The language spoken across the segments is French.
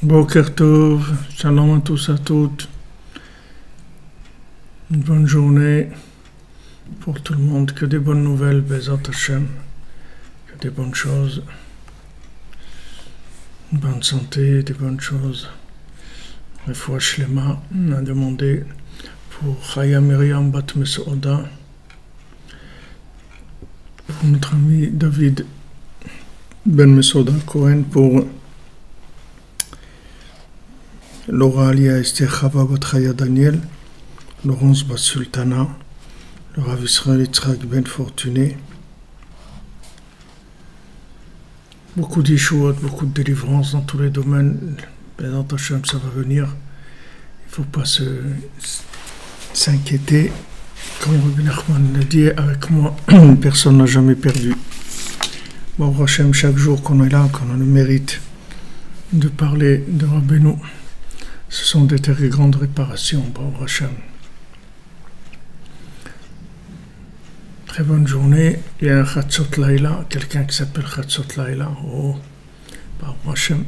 Boker Tov, shalom à tous à toutes. Une bonne journée pour tout le monde, que des bonnes nouvelles, Bezat Hashem, que des bonnes choses, une bonne santé, des bonnes choses. Refoua Shlema, on a demandé pour Chaya Miriam Bat Mesouda, pour notre ami David Ben Mesouda Cohen, pour Laura Alia Esther Chava Bat Chaya Daniel, Laurence Bat Sultana, le Rav Israël Yitzhak Ben Fortuné. Beaucoup d'Yeshuot, beaucoup de délivrance dans tous les domaines. Bézat Hashem, ça va venir. Il ne faut pas s'inquiéter. Comme Rabbi Nachman l'a dit, avec moi, personne n'a jamais perdu. Bon, Hashem, chaque jour qu'on est là, qu'on a le mérite de parler de Rabbeinu, ce sont des très grandes réparations, bon, Hashem. Très bonne journée. Il y a un Chatzot Laila, quelqu'un qui s'appelle Chatzot Laila. Oh, par Hashem.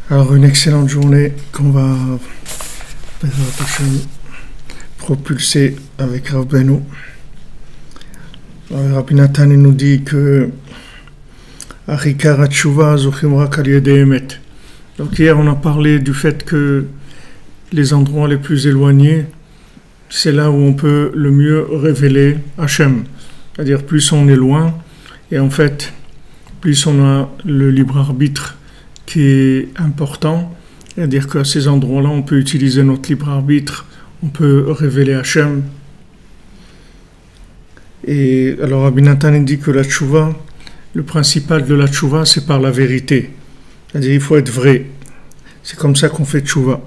Alors, une excellente journée qu'on va propulser avec Rabbeinu. Rabbi Nathan nous dit que Arikar Hatshuva Zochim Rak Al Yedei Emet. Donc hier on a parlé du fait que les endroits les plus éloignés, c'est là où on peut le mieux révéler Hachem. C'est-à-dire plus on est loin, et en fait, plus on a le libre arbitre qui est important. C'est-à-dire qu'à ces endroits-là, on peut utiliser notre libre arbitre, on peut révéler Hachem. Et alors Rabbi Nathan dit que la tchouva, le principal de la tchouva, c'est par la vérité. C'est-à-dire il faut être vrai. C'est comme ça qu'on fait tchouva.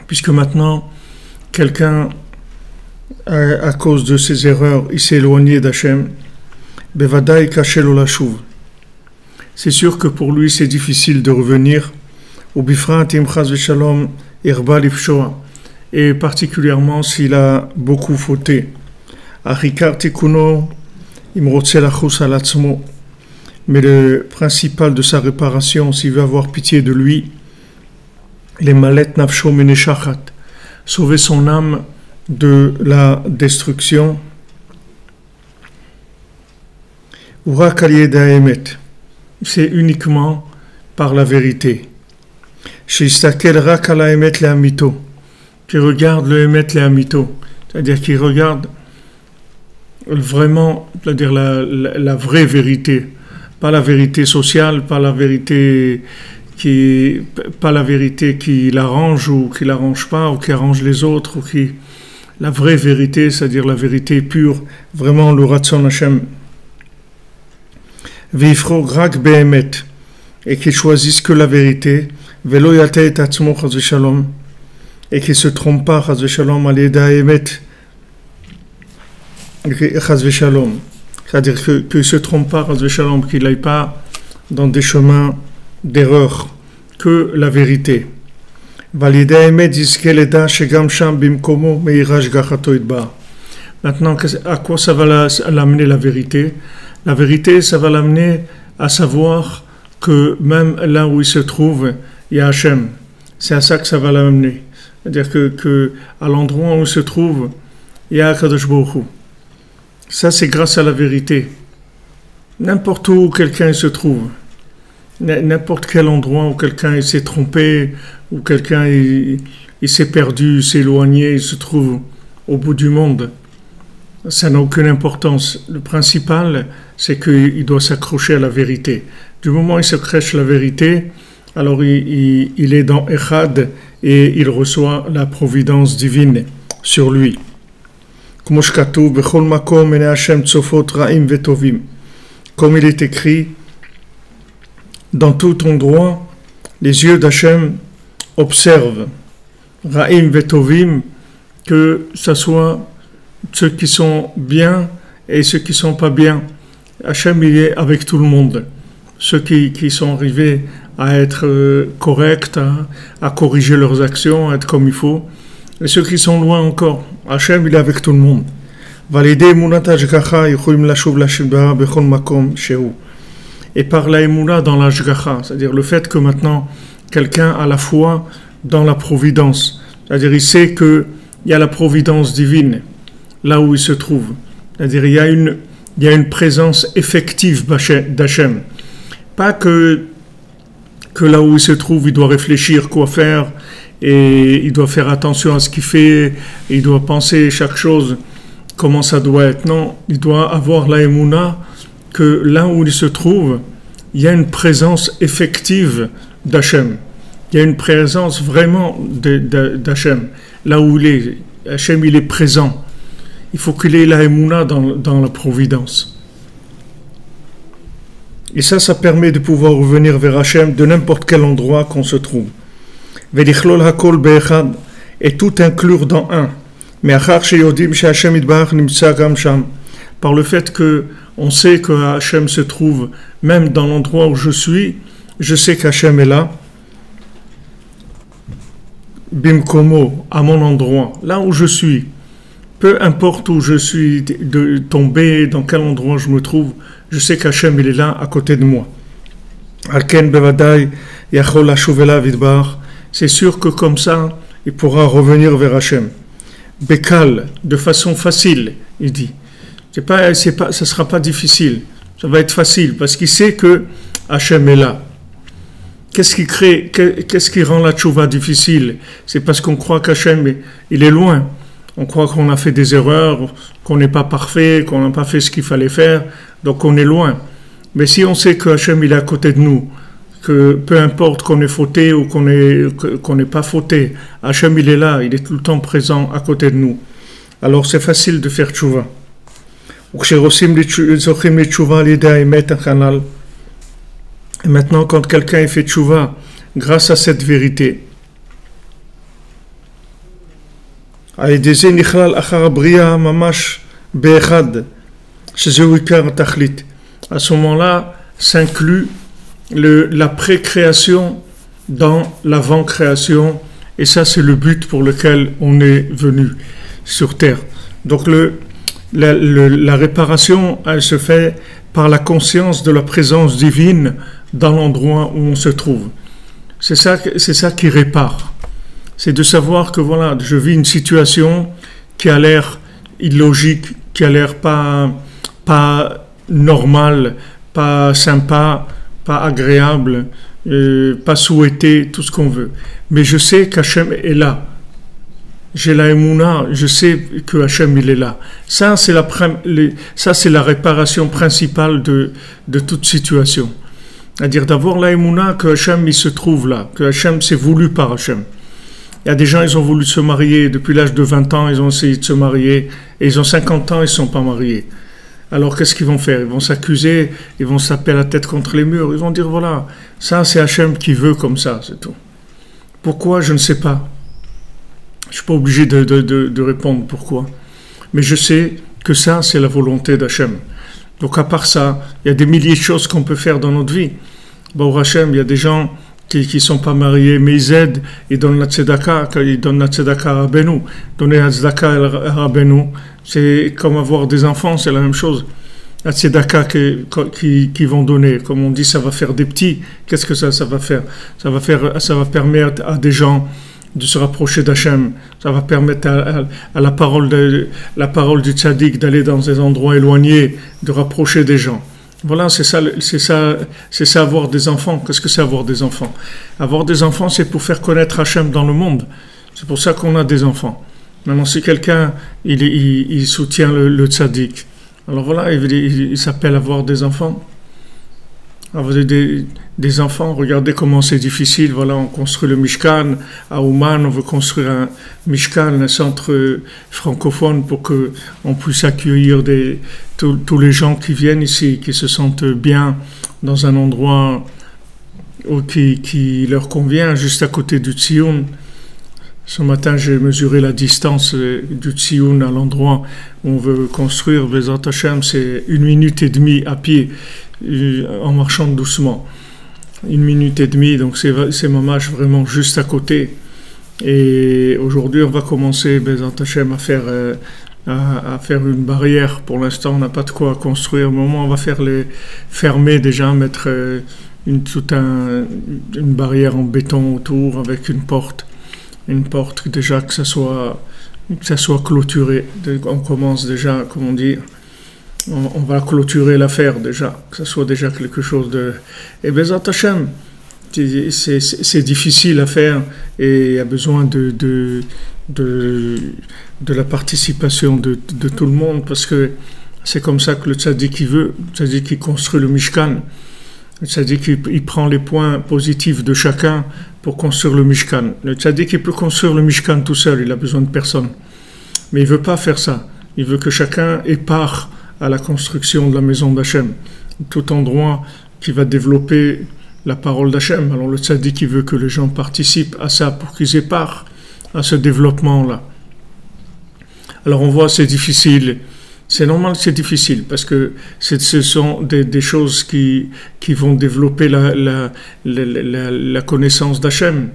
Puisque maintenant, quelqu'un, à cause de ses erreurs, il s'est éloigné d'Hachem, c'est sûr que pour lui, c'est difficile de revenir. Et particulièrement s'il a beaucoup fauté. Mais le principal de sa réparation, s'il veut avoir pitié de lui, les malet nafsho meneshachat, sauver son âme de la destruction. C'est uniquement par la vérité. Qui regarde le emet le amito, c'est-à-dire qui regarde vraiment, c'est-à-dire la vraie vérité. Pas la vérité sociale, pas la vérité qui l'arrange ou qui l'arrange pas, ou qui arrange les autres, ou qui... La vraie vérité, c'est-à-dire la vérité pure, vraiment le Ratzon Hashem. Vifro grak behemet, et qu'ils choisissent que la vérité, velo yate et atzmo chaz v'shalom, et qu'ils se trompent pas chaz v'shalom al yeda emet, chaz v'shalom. C'est-à-dire qu'il ne se trompe pas, qu'il n'aille pas dans des chemins d'erreur, que la vérité. Maintenant, à quoi ça va l'amener la vérité? La vérité, ça va l'amener à savoir que même là où il se trouve, il y a Hachem. C'est à ça que ça va l'amener. C'est-à-dire que à l'endroit où il se trouve, il y a Akadosh Baruch Hu. Ça, c'est grâce à la vérité. N'importe où quelqu'un se trouve, n'importe quel endroit où quelqu'un s'est trompé, où quelqu'un il s'est perdu, s'est éloigné, il se trouve au bout du monde, ça n'a aucune importance. Le principal, c'est qu'il doit s'accrocher à la vérité. Du moment où il s'accroche à la vérité, alors il est dans Echad et il reçoit la providence divine sur lui. Comme il est écrit, dans tout endroit, les yeux d'Hachem observent, Ra'im vetovim, que ce soit ceux qui sont bien et ceux qui ne sont pas bien. Hachem, il est avec tout le monde. Ceux qui sont arrivés à être corrects, à corriger leurs actions, à être comme il faut. Et ceux qui sont loin encore, Hachem, il est avec tout le monde. Et par la émouna dans la Shgacha, c'est-à-dire le fait que maintenant quelqu'un a la foi dans la providence, c'est-à-dire il sait qu'il y a la providence divine là où il se trouve, c'est-à-dire il y a une présence effective d'Hachem, pas que là où il se trouve il doit réfléchir quoi faire et il doit faire attention à ce qu'il fait, il doit penser chaque chose comment ça doit être. Non, il doit avoir la émouna que là où il se trouve, il y a une présence effective d'Hachem. Il y a une présence vraiment d'Hachem. Là où il est, Hachem il est présent. Il faut qu'il ait la émouna dans la providence. Et ça permet de pouvoir revenir vers Hachem de n'importe quel endroit qu'on se trouve. Velichlol hakol be'echad, et tout inclure dans un. Mais par le fait que on sait que Hachem se trouve même dans l'endroit où je suis, je sais qu'Hachem est là. Bimkomo, à mon endroit, là où je suis, peu importe où je suis tombé, dans quel endroit je me trouve, je sais qu'Hachem il est là à côté de moi. Alken bevadai yachol hashuvela vidbar, c'est sûr que comme ça, il pourra revenir vers Hachem. Bekal, de façon facile, il dit. Ça sera pas difficile, ça va être facile, parce qu'il sait que Hachem est là. Qu'est-ce qui rend la tchouva difficile? C'est parce qu'on croit qu'Hachem, il est loin. On croit qu'on a fait des erreurs, qu'on n'est pas parfait, qu'on n'a pas fait ce qu'il fallait faire, donc on est loin. Mais si on sait que Hachem, il est à côté de nous, que peu importe qu'on ait fauté ou qu'on n'ait pas fauté, Hachem il est là, il est tout le temps présent à côté de nous. Alors c'est facile de faire tchouva. Et maintenant quand quelqu'un fait tchouva grâce à cette vérité, à ce moment-là s'inclut la précréation dans l'avant-création, et ça c'est le but pour lequel on est venu sur terre. Donc la réparation, elle se fait par la conscience de la présence divine dans l'endroit où on se trouve. C'est ça qui répare. C'est de savoir que voilà, je vis une situation qui a l'air illogique, qui a l'air pas normale, pas sympa, pas agréable, pas souhaité, tout ce qu'on veut. Mais je sais qu'Hachem est là. J'ai la émouna, je sais que Hachem il est là. Ça c'est la réparation principale de toute situation. C'est-à-dire d'avoir la émouna que Hachem il se trouve là, que Hachem c'est voulu par Hachem. Il y a des gens, ils ont voulu se marier depuis l'âge de 20 ans, ils ont essayé de se marier, et ils ont 50 ans, ils ne sont pas mariés. Alors qu'est-ce qu'ils vont faire? Ils vont s'accuser, ils vont se taper la tête contre les murs, ils vont dire voilà, ça c'est Hachem qui veut comme ça, c'est tout. Pourquoi? Je ne sais pas. Je ne suis pas obligé de répondre pourquoi. Mais je sais que ça c'est la volonté d'Hachem. Donc à part ça, il y a des milliers de choses qu'on peut faire dans notre vie. Bon, Hachem, il y a des gens qui ne sont pas mariés, mais ils aident, ils donnent la tzedaka, à Rabbeinu. Donner la tzedaka à Rabbeinu, c'est comme avoir des enfants, c'est la même chose. La tzedaka qui vont donner, comme on dit, ça va faire des petits. Qu'est-ce que ça va faire? Ça va permettre à des gens de se rapprocher d'Hachem. Ça va permettre à la parole du tzaddik d'aller dans des endroits éloignés, de rapprocher des gens. Voilà, c'est ça avoir des enfants. Qu'est-ce que c'est avoir des enfants? Avoir des enfants, c'est pour faire connaître Hachem dans le monde. C'est pour ça qu'on a des enfants. Maintenant, si quelqu'un il soutient le tzaddik, alors voilà, il s'appelle avoir des enfants. Avoir des enfants, regardez comment c'est difficile. Voilà, on construit le Mishkan à Ouman, on veut construire un Mishkan, un centre francophone pour que on puisse accueillir tous les gens qui viennent ici, qui se sentent bien dans un endroit qui leur convient, juste à côté du Tzion. Ce matin, j'ai mesuré la distance du Tzion à l'endroit où on veut construire. Bezat Hashem, c'est 1 minute et demie à pied, en marchant doucement. 1 minute et demie, donc c'est mamash vraiment juste à côté. Et aujourd'hui, on va commencer, Bezat Hashem, à faire à faire une barrière. Pour l'instant, on n'a pas de quoi construire. Au moment où on va faire fermer déjà, mettre une barrière en béton autour avec une porte déjà que ça soit clôturé. On commence déjà, comme on dit, on va clôturer l'affaire déjà, que ça soit déjà quelque chose de... Et Bezat Hashem, c'est difficile à faire et il y a besoin de la participation de tout le monde parce que c'est comme ça que le tzaddik il veut. Le tzaddik il construit le Mishkan. Le tzaddik il prend les points positifs de chacun pour construire le Mishkan. Le tzaddik il peut construire le Mishkan tout seul, il a besoin de personne. Mais il veut pas faire ça. Il veut que chacun ait part à la construction de la maison d'Hachem. Tout endroit qui va développer la parole d'Hachem. Alors le tzaddik il veut que les gens participent à ça pour qu'ils aient part à ce développement-là. Alors on voit c'est difficile. C'est normal que c'est difficile parce que ce sont des choses qui vont développer la connaissance d'Hachem.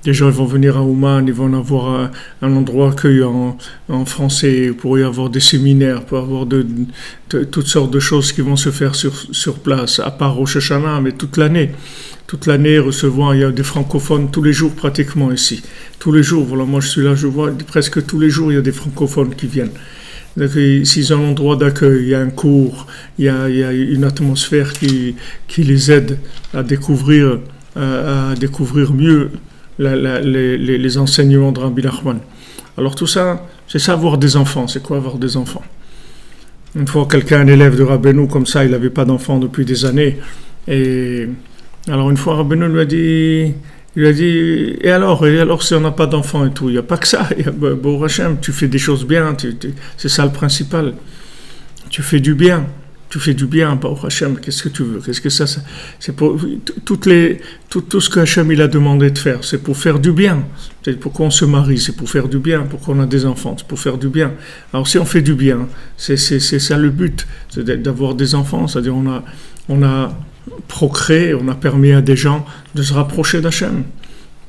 Les gens ils vont venir à Ouman, ils vont avoir un endroit accueillant en français, il pourrait y avoir des séminaires, il pourrait y avoir toutes sortes de choses qui vont se faire sur place, à part Rosh Hashanah, mais toute l'année. Toute l'année, recevoir, il y a des francophones tous les jours pratiquement ici. Tous les jours, voilà, moi je suis là, je vois presque tous les jours, il y a des francophones qui viennent. Donc, s'ils ont un endroit d'accueil, il y a un cours, il y a une atmosphère qui les aide à découvrir mieux les enseignements de Rabbi Nachman. Alors tout ça, c'est ça avoir des enfants. C'est quoi avoir des enfants? Une fois un élève de Rabbeinu comme ça, il n'avait pas d'enfant depuis des années. Et alors une fois Rabbeinu lui a dit, et alors si on n'a pas d'enfant et tout, il n'y a pas que ça. Bon Hachem, tu fais des choses bien, c'est ça le principal. Tu fais du bien. Tu fais du bien, Baruch Hashem, qu'est-ce que tu veux? Qu'est-ce que ça c'est pour tout ce que Hashem il a demandé de faire, c'est pour faire du bien. C'est pourquoi on se marie, c'est pour faire du bien, pourquoi on a des enfants, c'est pour faire du bien. Alors si on fait du bien, c'est ça le but, c'est d'avoir des enfants, c'est-à-dire on a procréé, on a permis à des gens de se rapprocher d'Hachem.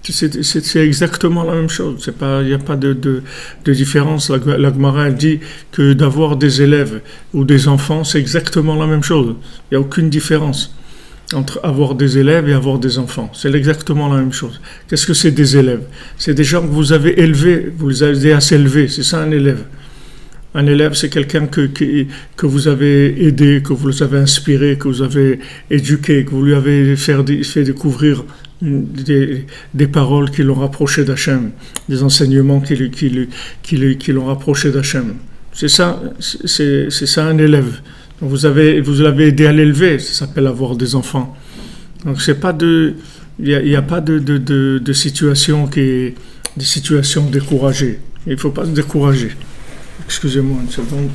C'est exactement la même chose. Il n'y a pas de différence. La Gemara dit que d'avoir des élèves ou des enfants, c'est exactement la même chose. Il n'y a aucune différence entre avoir des élèves et avoir des enfants. C'est exactement la même chose. Qu'est-ce que c'est des élèves? C'est des gens que vous avez élevés, vous les avez à s'élever. C'est ça un élève. Un élève, c'est quelqu'un que vous avez aidé, que vous avez inspiré, que vous avez éduqué, que vous lui avez fait découvrir des paroles qui l'ont rapproché d'Hachem, des enseignements qui l'ont rapproché d'Hachem. C'est ça un élève. Donc vous l'avez aidé à l'élever, ça s'appelle avoir des enfants. Donc il n'y a pas de situation des situations découragées. Il ne faut pas se décourager. Excusez-moi une seconde.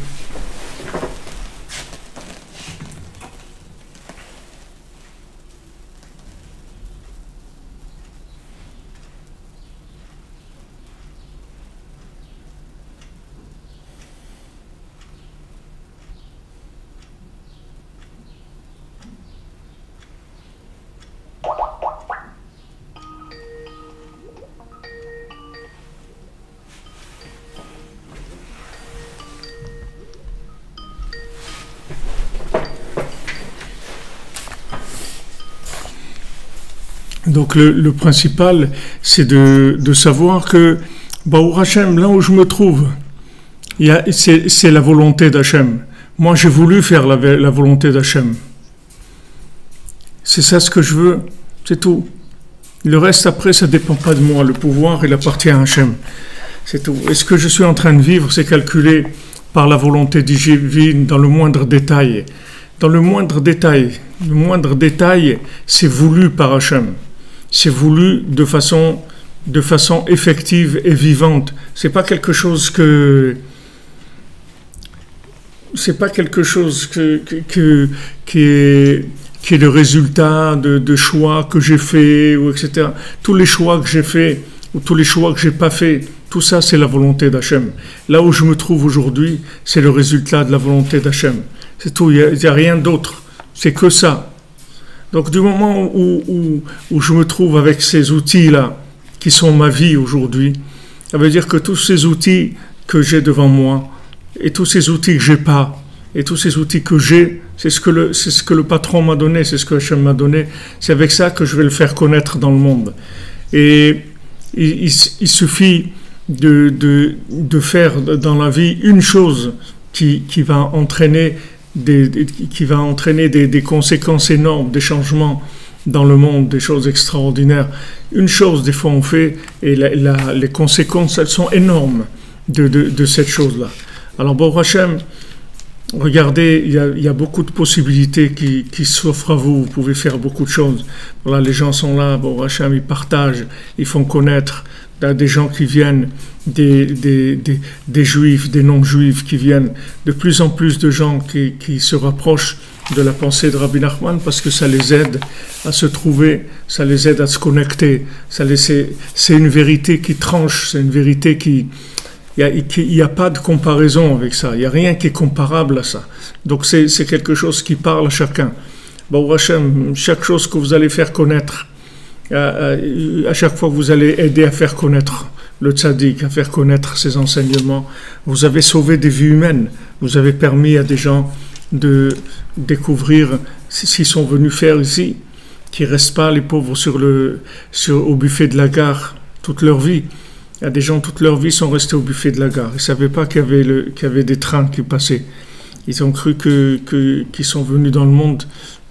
Donc le principal, c'est de savoir que, Baruch Hashem, là où je me trouve, c'est la volonté d'Hachem. Moi, j'ai voulu faire la volonté d'Hachem. C'est ça ce que je veux, c'est tout. Le reste, après, ça ne dépend pas de moi. Le pouvoir, il appartient à Hachem. C'est tout. Et ce que je suis en train de vivre, c'est calculé par la volonté divine dans le moindre détail. Dans le moindre détail, c'est voulu par Hachem. C'est voulu de façon effective et vivante. C'est pas quelque chose qui est le résultat de choix que j'ai fait, ou etc. Tous les choix que j'ai faits ou tous les choix que j'ai pas faits, tout ça c'est la volonté d'Hachem. Là où je me trouve aujourd'hui, c'est le résultat de la volonté d'Hachem. C'est tout, il n'y a rien d'autre. C'est que ça. Donc du moment où je me trouve avec ces outils-là, qui sont ma vie aujourd'hui, ça veut dire que tous ces outils que j'ai devant moi, et tous ces outils que j'ai pas, et tous ces outils que j'ai, c'est ce que le patron m'a donné, c'est ce que Hachem m'a donné. C'est avec ça que je vais le faire connaître dans le monde. Et il suffit de faire dans la vie une chose qui va entraîner des conséquences énormes, des changements dans le monde, des choses extraordinaires. Une chose, des fois, on fait, et les conséquences, elles sont énormes de cette chose-là. Alors, Baruch Hashem, regardez, il y a beaucoup de possibilités qui s'offrent à vous. Vous pouvez faire beaucoup de choses. Voilà, les gens sont là, Baruch Hashem, ils partagent, ils font connaître. Il y a des gens qui viennent, des juifs, des non-juifs qui viennent, de plus en plus de gens qui se rapprochent de la pensée de Rabbi Nachman parce que ça les aide à se trouver, ça les aide à se connecter. C'est une vérité qui tranche, c'est une vérité qui... Il n'y a pas de comparaison avec ça, il n'y a rien qui est comparable à ça. Donc c'est quelque chose qui parle à chacun. Baruch Hashem, chaque chose que vous allez faire connaître, à chaque fois que vous allez aider à faire connaître le tzaddik, à faire connaître ses enseignements, vous avez sauvé des vies humaines, vous avez permis à des gens de découvrir s'ils sont venus faire ici, qu'ils ne restent pas les pauvres au buffet de la gare toute leur vie. Il y a des gens toute leur vie sont restés au buffet de la gare, ils ne savaient pas qu'il y avait des trains qui passaient, ils ont cru qu'ils sont venus dans le monde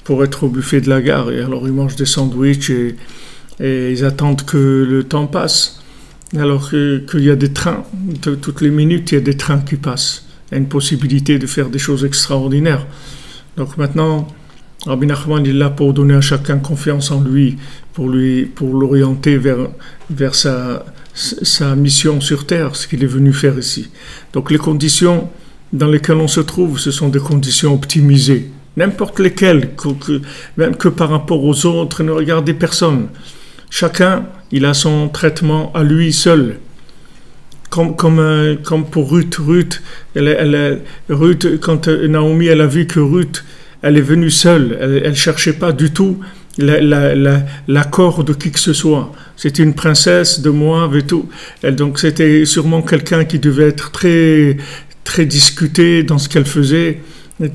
pour être au buffet de la gare, et alors ils mangent des sandwichs et ils attendent que le temps passe, alors qu'il y a des trains, toutes les minutes il y a des trains qui passent, il y a une possibilité de faire des choses extraordinaires. Donc maintenant, Rabbi Nachman est là pour donner à chacun confiance en lui, pour l'orienter vers sa mission sur terre, ce qu'il est venu faire ici. Donc les conditions dans lesquelles on se trouve, ce sont des conditions optimisées. N'importe lesquelles, même que par rapport aux autres, ne regardez personne. Chacun, il a son traitement à lui seul. Comme pour Ruth. Ruth, quand Naomi elle a vu que Ruth, elle est venue seule, elle ne cherchait pas du tout l'accord de qui que ce soit. C'était une princesse de Moab et tout. Donc c'était sûrement quelqu'un qui devait être très, très discuté dans ce qu'elle faisait. Il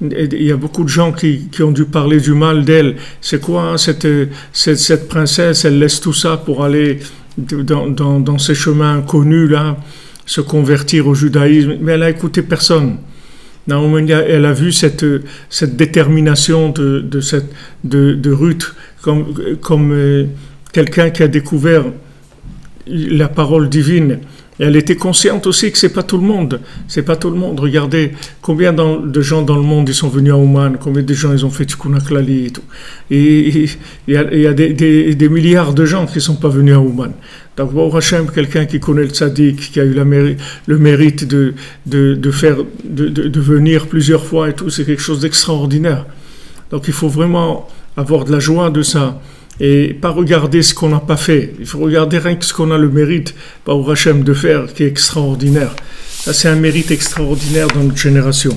y a beaucoup de gens qui ont dû parler du mal d'elle. C'est quoi cette princesse? Elle laisse tout ça pour aller dans ces chemins inconnus là, se convertir au judaïsme. Mais elle a écouté personne. Naomi, elle a vu cette détermination de Ruth comme quelqu'un qui a découvert la parole divine. Et elle était consciente aussi que c'est pas tout le monde. C'est pas tout le monde. Regardez combien de gens dans le monde ils sont venus à Ouman, combien de gens ils ont fait Tikkun HaKlali et tout. Et il y a des milliards de gens qui sont pas venus à Ouman. Donc Baruch Hashem, quelqu'un qui connaît le tzaddik, qui a eu le mérite de venir plusieurs fois et tout, c'est quelque chose d'extraordinaire. Donc il faut vraiment avoir de la joie de ça. Et pas regarder ce qu'on n'a pas fait. Il faut regarder rien que ce qu'on a le mérite, Baruch Hashem, de faire, qui est extraordinaire. Ça, c'est un mérite extraordinaire dans notre génération.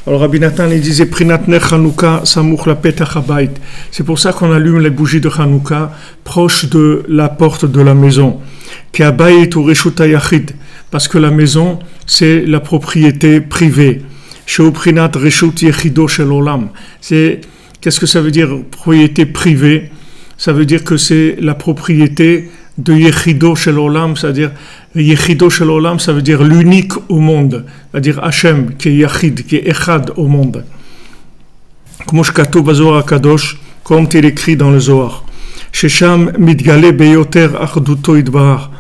Alors, Rabbi Nathan, il disait, Prinatner Chanukah Samuch la Petach Habayit. C'est pour ça qu'on allume les bougies de Chanukah proche de la porte de la maison. Ki Habayit ou Reshut HaYachid. Parce que la maison, c'est la propriété privée. Sheu Prinat Reshut Yechido Shel Olam. Qu'est-ce que ça veut dire, propriété privée? Ça veut dire que c'est la propriété de Yechido Shel Olam, c'est-à-dire Yechido Shel Olam, ça veut dire l'unique au monde, c'est-à-dire Hachem, qui est Yachid, qui est Echad au monde. Comme il est écrit dans le Zohar. Shesham mitgale beyoter achduto idbar,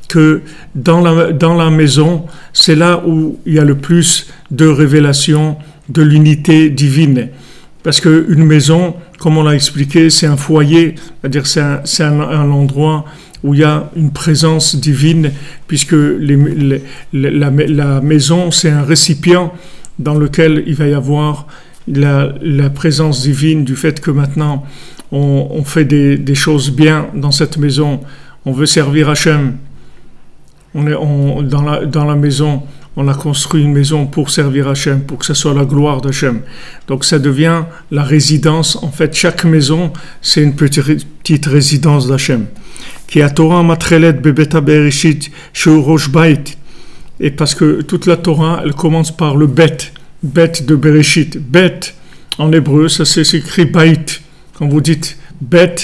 que dans la maison, c'est là où il y a le plus de révélation de l'unité divine. Parce qu'une maison, comme on l'a expliqué, c'est un foyer, c'est-à-dire c'est un endroit où il y a une présence divine, puisque la maison, c'est un récipient dans lequel il va y avoir la présence divine, du fait que maintenant, on fait des choses bien dans cette maison, on veut servir Hachem, dans la maison, on a construit une maison pour servir Hachem, pour que ce soit la gloire d'Hachem. Donc ça devient la résidence. En fait, chaque maison, c'est une petite résidence d'Hachem. Qui a Torah matrelet bebeta bereshit sheu rosh bait Et parce que toute la Torah, elle commence par le bet de Bereshit. Bet, en hébreu, ça s'écrit bait. Quand vous dites bet,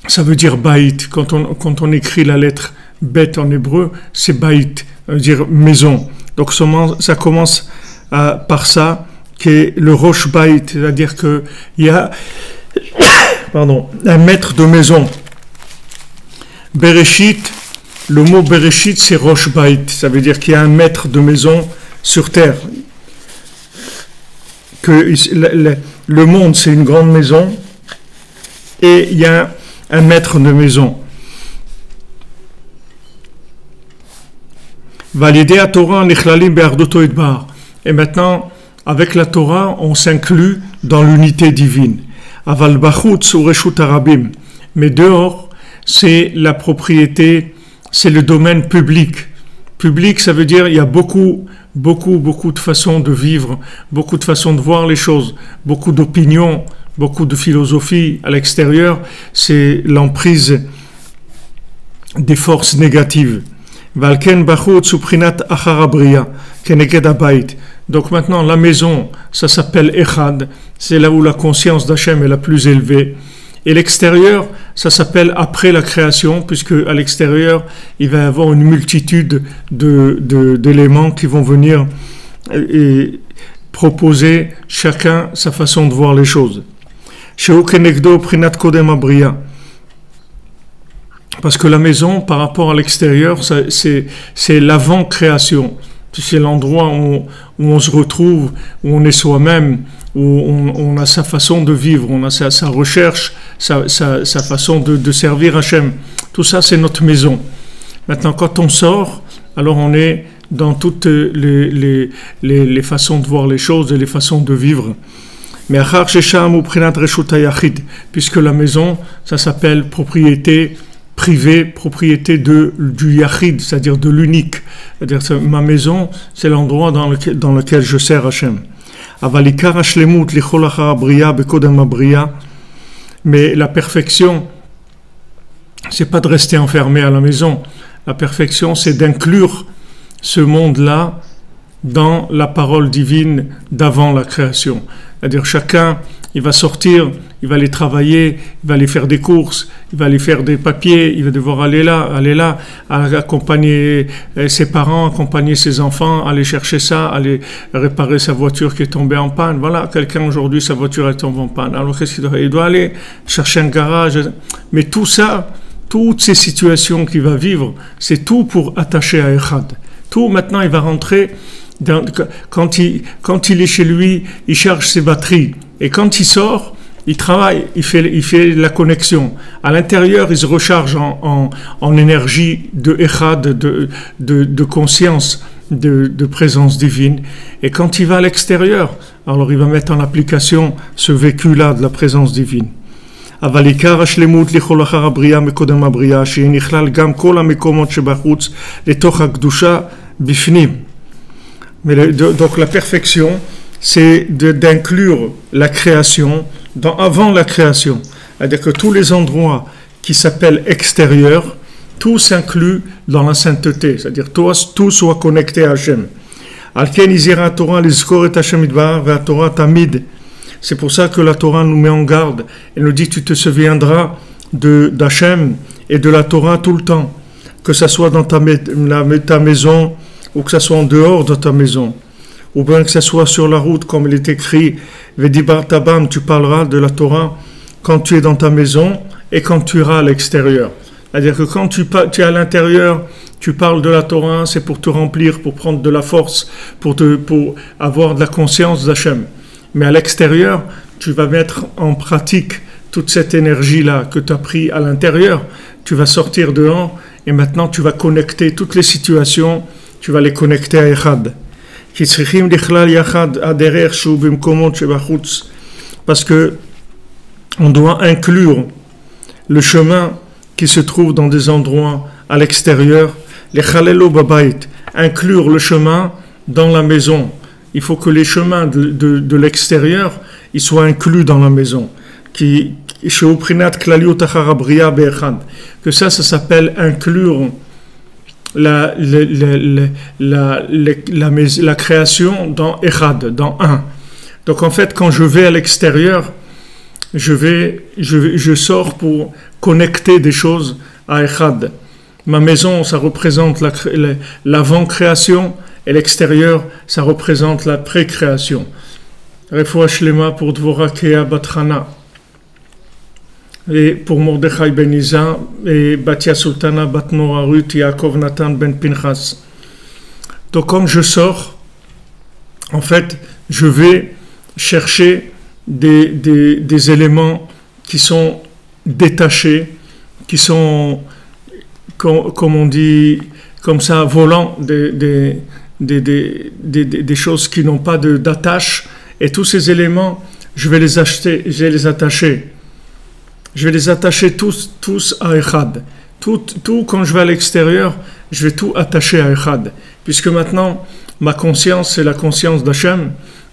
ça veut dire bait. Quand on écrit la lettre bet en hébreu, c'est bait, ça veut dire maison. Donc ça commence par ça, qui est le rosh bait, c'est-à-dire qu'il y a un maître de maison. Bereshit, le mot Bereshit, c'est rosh bait, ça veut dire qu'il y a un maître de maison sur terre. Que le monde, c'est une grande maison, et il y a un maître de maison. Validé à Torah, et maintenant, avec la Torah, on s'inclut dans l'unité divine. Aval bachutz ou reshut harabim. Mais dehors, c'est la propriété, c'est le domaine public. Public, ça veut dire il y a beaucoup de façons de vivre, beaucoup de façons de voir les choses, beaucoup d'opinions, beaucoup de philosophie à l'extérieur. C'est l'emprise des forces négatives. Valken bachutz uprinat acharabria keneged habayit. Donc maintenant, la maison, ça s'appelle Echad, c'est là où la conscience d'Hachem est la plus élevée. Et l'extérieur, ça s'appelle après la création, puisque à l'extérieur, il va y avoir une multitude d'éléments qui vont venir et proposer chacun sa façon de voir les choses. Parce que la maison, par rapport à l'extérieur, c'est l'avant-création. C'est l'endroit où on se retrouve, où on est soi-même, où on a sa façon de vivre, on a sa recherche, sa façon de servir Hachem. Tout ça, c'est notre maison. Maintenant, quand on sort, alors on est dans toutes les façons de voir les choses et les façons de vivre. Mais puisque la maison, ça s'appelle propriété privée, propriété du yachid, c'est-à-dire de l'unique. C'est-à-dire ma maison, c'est l'endroit dans lequel je sers Hachem. Mais la perfection, c'est pas de rester enfermé à la maison. La perfection, c'est d'inclure ce monde-là dans la parole divine d'avant la création. C'est-à-dire chacun, il va sortir, il va aller travailler, il va aller faire des courses, il va aller faire des papiers, il va devoir aller là, accompagner ses parents, accompagner ses enfants, aller chercher ça, aller réparer sa voiture qui est tombée en panne. Voilà, quelqu'un aujourd'hui, sa voiture est tombée en panne. Alors qu'est-ce qu'il doit faire? Il doit aller chercher un garage. Mais tout ça, toutes ces situations qu'il va vivre, c'est tout pour attacher à Echad. Tout maintenant, il va rentrer. Quand il est chez lui, il charge ses batteries. Et quand il sort, il travaille, il fait la connexion. À l'intérieur, il se recharge en énergie de Echad, de conscience, de présence divine. Et quand il va à l'extérieur, alors il va mettre en application ce vécu-là de la présence divine. אבל עיקר השלמות לכל אחר הבריאה מקודם הבריאה, שהיא נכלל גם כל המקומות שבחוץ לתוך הקדושה בפנים. Donc la perfection, c'est d'inclure la création avant la création. C'est-à-dire que tous les endroits qui s'appellent extérieurs, tout s'inclut dans la sainteté. C'est-à-dire tout soit connecté à Hachem. Al-Ken izira Torah lizkor et Hachem idbar ve Torah tamid. C'est pour ça que la Torah nous met en garde. Elle nous dit, tu te souviendras d'Hachem et de la Torah tout le temps. Que ça soit dans ta maison, ou que ça soit en dehors de ta maison, ou bien que ça soit sur la route, comme il est écrit, Vedibar Tabam, tu parleras de la Torah quand tu es dans ta maison et quand tu iras à l'extérieur. C'est-à-dire que quand tu es à l'intérieur, tu parles de la Torah, c'est pour te remplir, pour prendre de la force, pour avoir de la conscience d'Hachem. Mais à l'extérieur, tu vas mettre en pratique toute cette énergie-là que tu as pris à l'intérieur. Tu vas sortir dehors et maintenant tu vas connecter toutes les situations, tu vas les connecter à Echad. Parce que on doit inclure le chemin qui se trouve dans des endroits à l'extérieur, les chalelo babayit, inclure le chemin dans la maison. Il faut que les chemins de l'extérieur ils soient inclus dans la maison. Que ça s'appelle inclure la, la création dans Echad, dans un. Donc en fait, quand je vais à l'extérieur, je sors pour connecter des choses à Echad. Ma maison, ça représente l'avant-création, et l'extérieur, ça représente la pré-création. Refoua Shlema pour Dvorah Kea Batrana, et pour Mordechai Ben Iza, et Batia Sultana Batnora Ruth, Yaakov Nathan Ben Pinchas. Donc comme je sors, en fait, je vais chercher des éléments qui sont détachés, qui sont, comme on dit, comme ça, volants, des choses qui n'ont pas d'attache. Et tous ces éléments, je vais les acheter, je vais les attacher. Je vais les attacher tous à Echad. Tout, quand je vais à l'extérieur, je vais tout attacher à Echad. Puisque maintenant, ma conscience, c'est la conscience d'Hachem,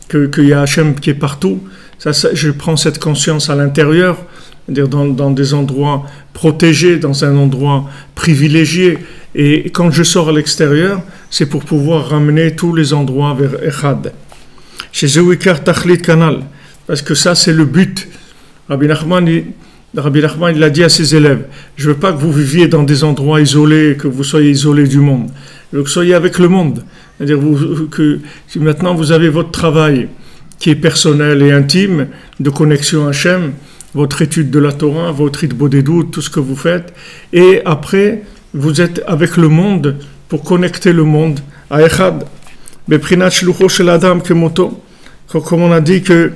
qu'il y a Hachem qui est partout. Ça, je prends cette conscience à l'intérieur, c'est-à-dire dans des endroits protégés, dans un endroit privilégié. Et quand je sors à l'extérieur, c'est pour pouvoir ramener tous les endroits vers Echad. Chez Zewikar Tachlit Kanal, parce que ça, c'est le but. Rabbi Nachman, il a dit à ses élèves, je ne veux pas que vous viviez dans des endroits isolés, que vous soyez isolés du monde. Je veux que vous soyez avec le monde. C'est-à-dire que maintenant, vous avez votre travail qui est personnel et intime, de connexion à Hachem, votre étude de la Torah, votre Hitbodedut, tout ce que vous faites. Et après, vous êtes avec le monde pour connecter le monde à Echad. Beprinat shlucho shel adam kemoto. Comme on a dit que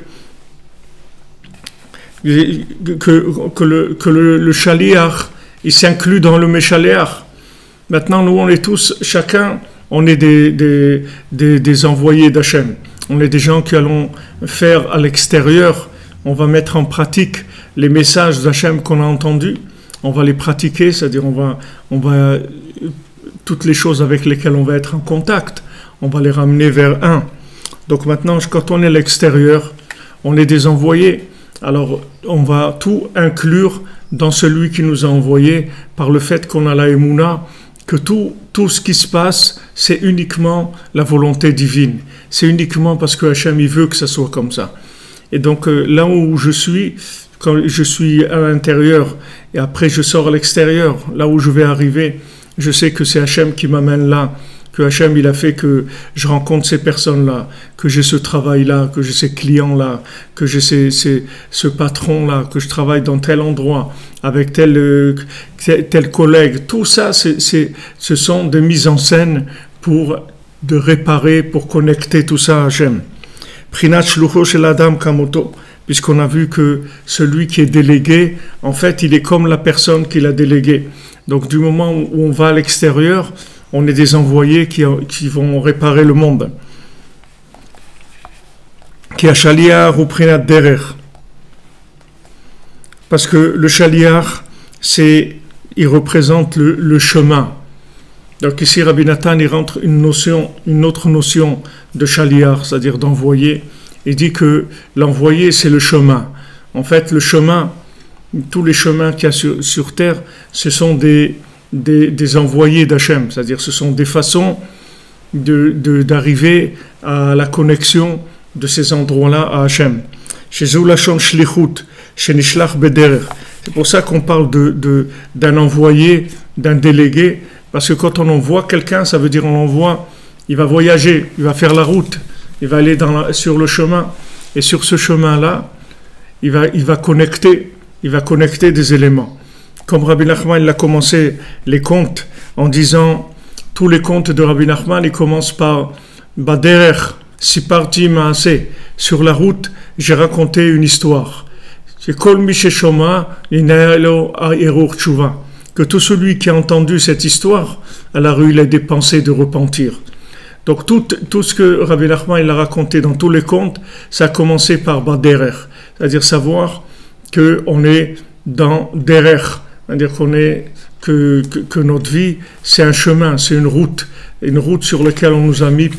le shaliach, il s'inclut dans le meshaliach. Maintenant, nous, on est tous, chacun, on est des envoyés d'Hachem. On est des gens qui allons faire à l'extérieur, on va mettre en pratique les messages d'Hachem qu'on a entendus, on va les pratiquer, c'est-à-dire on va toutes les choses avec lesquelles on va être en contact, on va les ramener vers un. Donc maintenant, quand on est à l'extérieur, on est des envoyés. Alors, on va tout inclure dans celui qui nous a envoyés par le fait qu'on a la Emouna, que tout ce qui se passe, c'est uniquement la volonté divine. C'est uniquement parce que Hachem, il veut que ça soit comme ça. Et donc, là où je suis, quand je suis à l'intérieur, et après je sors à l'extérieur, là où je vais arriver, je sais que c'est Hachem qui m'amène là, que Hachem, il a fait que je rencontre ces personnes-là, que j'ai ce travail-là, que j'ai ces clients-là, que j'ai ce patron-là, que je travaille dans tel endroit, avec tel collègue. Tout ça, ce sont des mises en scène de réparer, pour connecter tout ça à Hachem. Prinat shlucho shel adam kamoto, puisqu'on a vu que celui qui est délégué, en fait, il est comme la personne qui l'a délégué. Donc, du moment où on va à l'extérieur, on est des envoyés qui vont réparer le monde. Qui a shaliach ou prinat derer. Parce que le shaliach, il représente le chemin. Donc ici, Rabbi Nathan, il rentre une autre notion de shaliach, c'est-à-dire d'envoyé. Il dit que l'envoyé, c'est le chemin. En fait, le chemin, tous les chemins qu'il y a sur terre, ce sont des envoyés d'Hachem, c'est-à-dire ce sont des façons d'arriver à la connexion de ces endroits-là à Hachem. Chez Zulashon Shlichut, chez Nishlach Bederer. C'est pour ça qu'on parle d'un envoyé, d'un délégué, parce que quand on envoie quelqu'un, ça veut dire on l'envoie, il va voyager, il va faire la route, il va aller sur le chemin, et sur ce chemin-là, il va connecter des éléments. Comme Rabbi Nachman, il a commencé les contes en disant, tous les contes de Rabbi Nachman, ils commencent par Baderer, Siparti Maase. Sur la route, j'ai raconté une histoire. C'est Kol Misheshoma, Inaelo Aerur Tshuva. Que tout celui qui a entendu cette histoire, elle a eu des pensées de repentir. Donc tout ce que Rabbi Nachman il a raconté dans tous les contes, ça a commencé par Baderer, c'est-à-dire savoir qu'on est dans Derer. C'est-à-dire que notre vie, c'est un chemin, c'est une route sur laquelle on nous a mis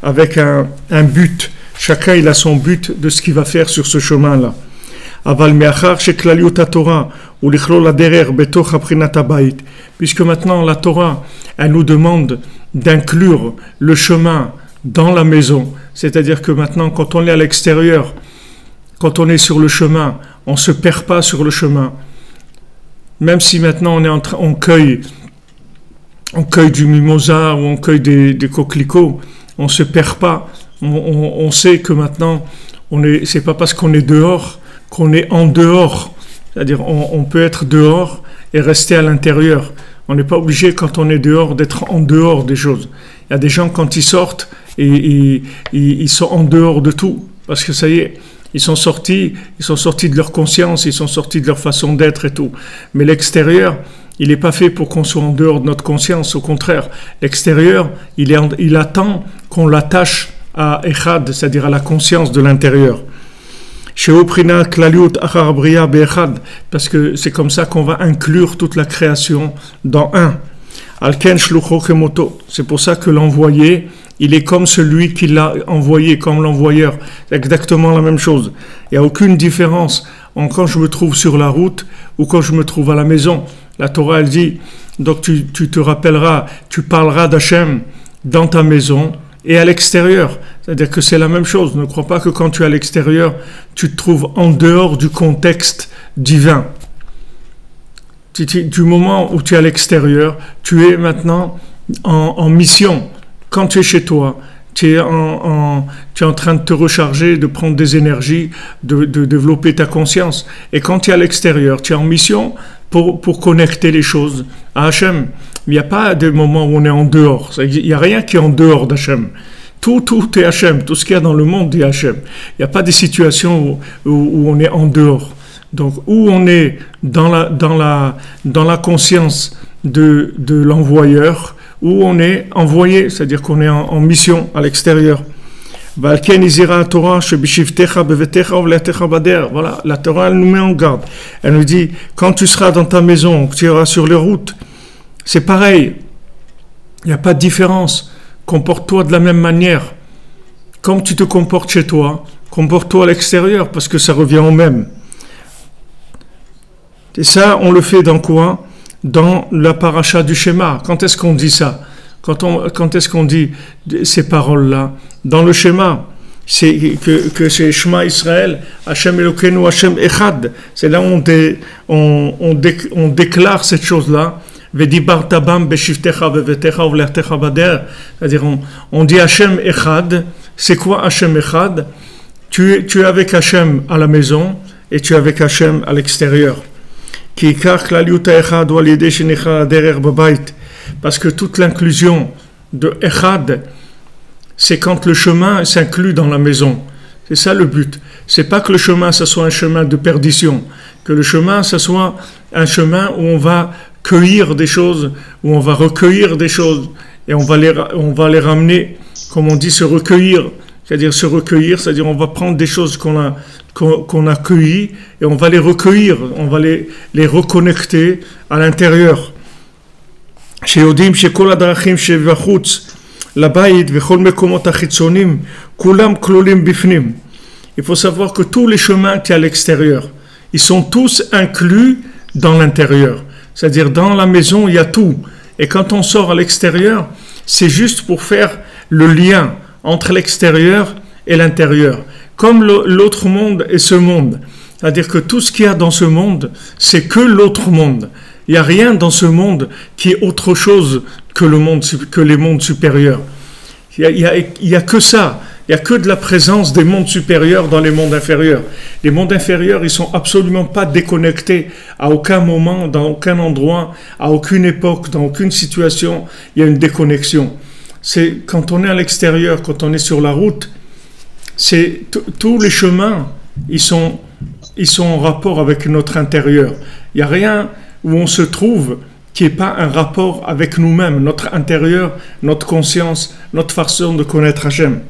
avec un but. Chacun, il a son but de ce qu'il va faire sur ce chemin-là. Aval me'achar sheklaliut haTorah ou lichlol haderer betoch haprinat habayit. Puisque maintenant la Torah, elle nous demande d'inclure le chemin dans la maison. C'est-à-dire que maintenant, quand on est à l'extérieur, quand on est sur le chemin, on ne se perd pas sur le chemin. Même si maintenant on cueille du mimosa ou on cueille des coquelicots, on ne se perd pas. On sait que maintenant, c'est pas parce qu'on est dehors qu'on est en dehors. C'est-à-dire on peut être dehors et rester à l'intérieur. On n'est pas obligé quand on est dehors d'être en dehors des choses. Il y a des gens quand ils sortent, ils sont en dehors de tout. Parce que ça y est, ils sont sortis de leur conscience, ils sont sortis de leur façon d'être et tout. Mais l'extérieur, il n'est pas fait pour qu'on soit en dehors de notre conscience. Au contraire, l'extérieur, il attend qu'on l'attache à Echad, c'est-à-dire à la conscience de l'intérieur. Parce que c'est comme ça qu'on va inclure toute la création dans un. C'est pour ça que l'envoyé, il est comme celui qui l'a envoyé, comme l'envoyeur. C'est exactement la même chose. Il n'y a aucune différence quand je me trouve sur la route ou quand je me trouve à la maison. La Torah, elle dit, donc tu te rappelleras, tu parleras d'Hachem dans ta maison et à l'extérieur. C'est-à-dire que c'est la même chose. Ne crois pas que quand tu es à l'extérieur, tu te trouves en dehors du contexte divin. Du moment où tu es à l'extérieur, tu es maintenant en mission. Quand tu es chez toi, tu es en train de te recharger, de prendre des énergies, de développer ta conscience. Et quand tu es à l'extérieur, tu es en mission pour connecter les choses à Hachem. Il n'y a pas de moment où on est en dehors. Il n'y a rien qui est en dehors d'Hachem. Tout est Hachem. Tout ce qu'il y a dans le monde est Hachem. Il n'y a pas de situation où on est en dehors. Donc, où on est dans la conscience de l'envoyeur, où on est envoyé, c'est-à-dire qu'on est en mission à l'extérieur. Voilà, la Torah, elle nous met en garde. Elle nous dit, quand tu seras dans ta maison, tu iras sur les routes, c'est pareil. Il n'y a pas de différence. Comporte-toi de la même manière. Comme tu te comportes chez toi, comporte-toi à l'extérieur, parce que ça revient au même. Et ça, on le fait dans quoi? Dans la paracha du schéma. Quand est-ce qu'on dit ça? Quand est-ce qu'on dit ces paroles-là? Dans le schéma. C'est que c'est Shema Israël, Hashem Elokeinu, Hashem Echad. C'est là où on déclare cette chose-là. C'est-à-dire on dit Hashem Echad. C'est quoi Hashem Echad? Tu es avec Hashem à la maison et tu es avec Hashem à l'extérieur. Parce que toute l'inclusion de Echad, c'est quand le chemin s'inclut dans la maison. C'est ça le but. C'est pas que le chemin, ça soit un chemin de perdition. Que le chemin, ça soit un chemin où on va cueillir des choses, où on va recueillir des choses, et on va les ramener, comme on dit, se recueillir. C'est-à-dire se recueillir, c'est-à-dire on va prendre des choses qu'on a cueillies, et on va les recueillir, on va les reconnecter à l'intérieur. שיודעים שכל הדרכים שבחוץ לבית וכל מקומות החיצוניים כולם כלולים בפנים. Il faut savoir que tous les chemins qui sont à l'extérieur, ils sont tous inclus dans l'intérieur. C'est-à-dire dans la maison, il y a tout. Et quand on sort à l'extérieur, c'est juste pour faire le lien entre l'extérieur et l'intérieur. Comme l'autre monde et ce monde. C'est-à-dire que tout ce qu'il y a dans ce monde, c'est que l'autre monde. Il n'y a rien dans ce monde qui est autre chose que les mondes supérieurs. Il y a que ça. Il n'y a que de la présence des mondes supérieurs dans les mondes inférieurs. Les mondes inférieurs, ils sont absolument pas déconnectés à aucun moment, dans aucun endroit, à aucune époque, dans aucune situation. Il y a une déconnexion. C'est quand on est à l'extérieur, quand on est sur la route, c'est tous les chemins, ils sont en rapport avec notre intérieur. Il n'y a rien où on se trouve qui n'est pas un rapport avec nous-mêmes, notre intérieur, notre conscience, notre façon de connaître Hachem.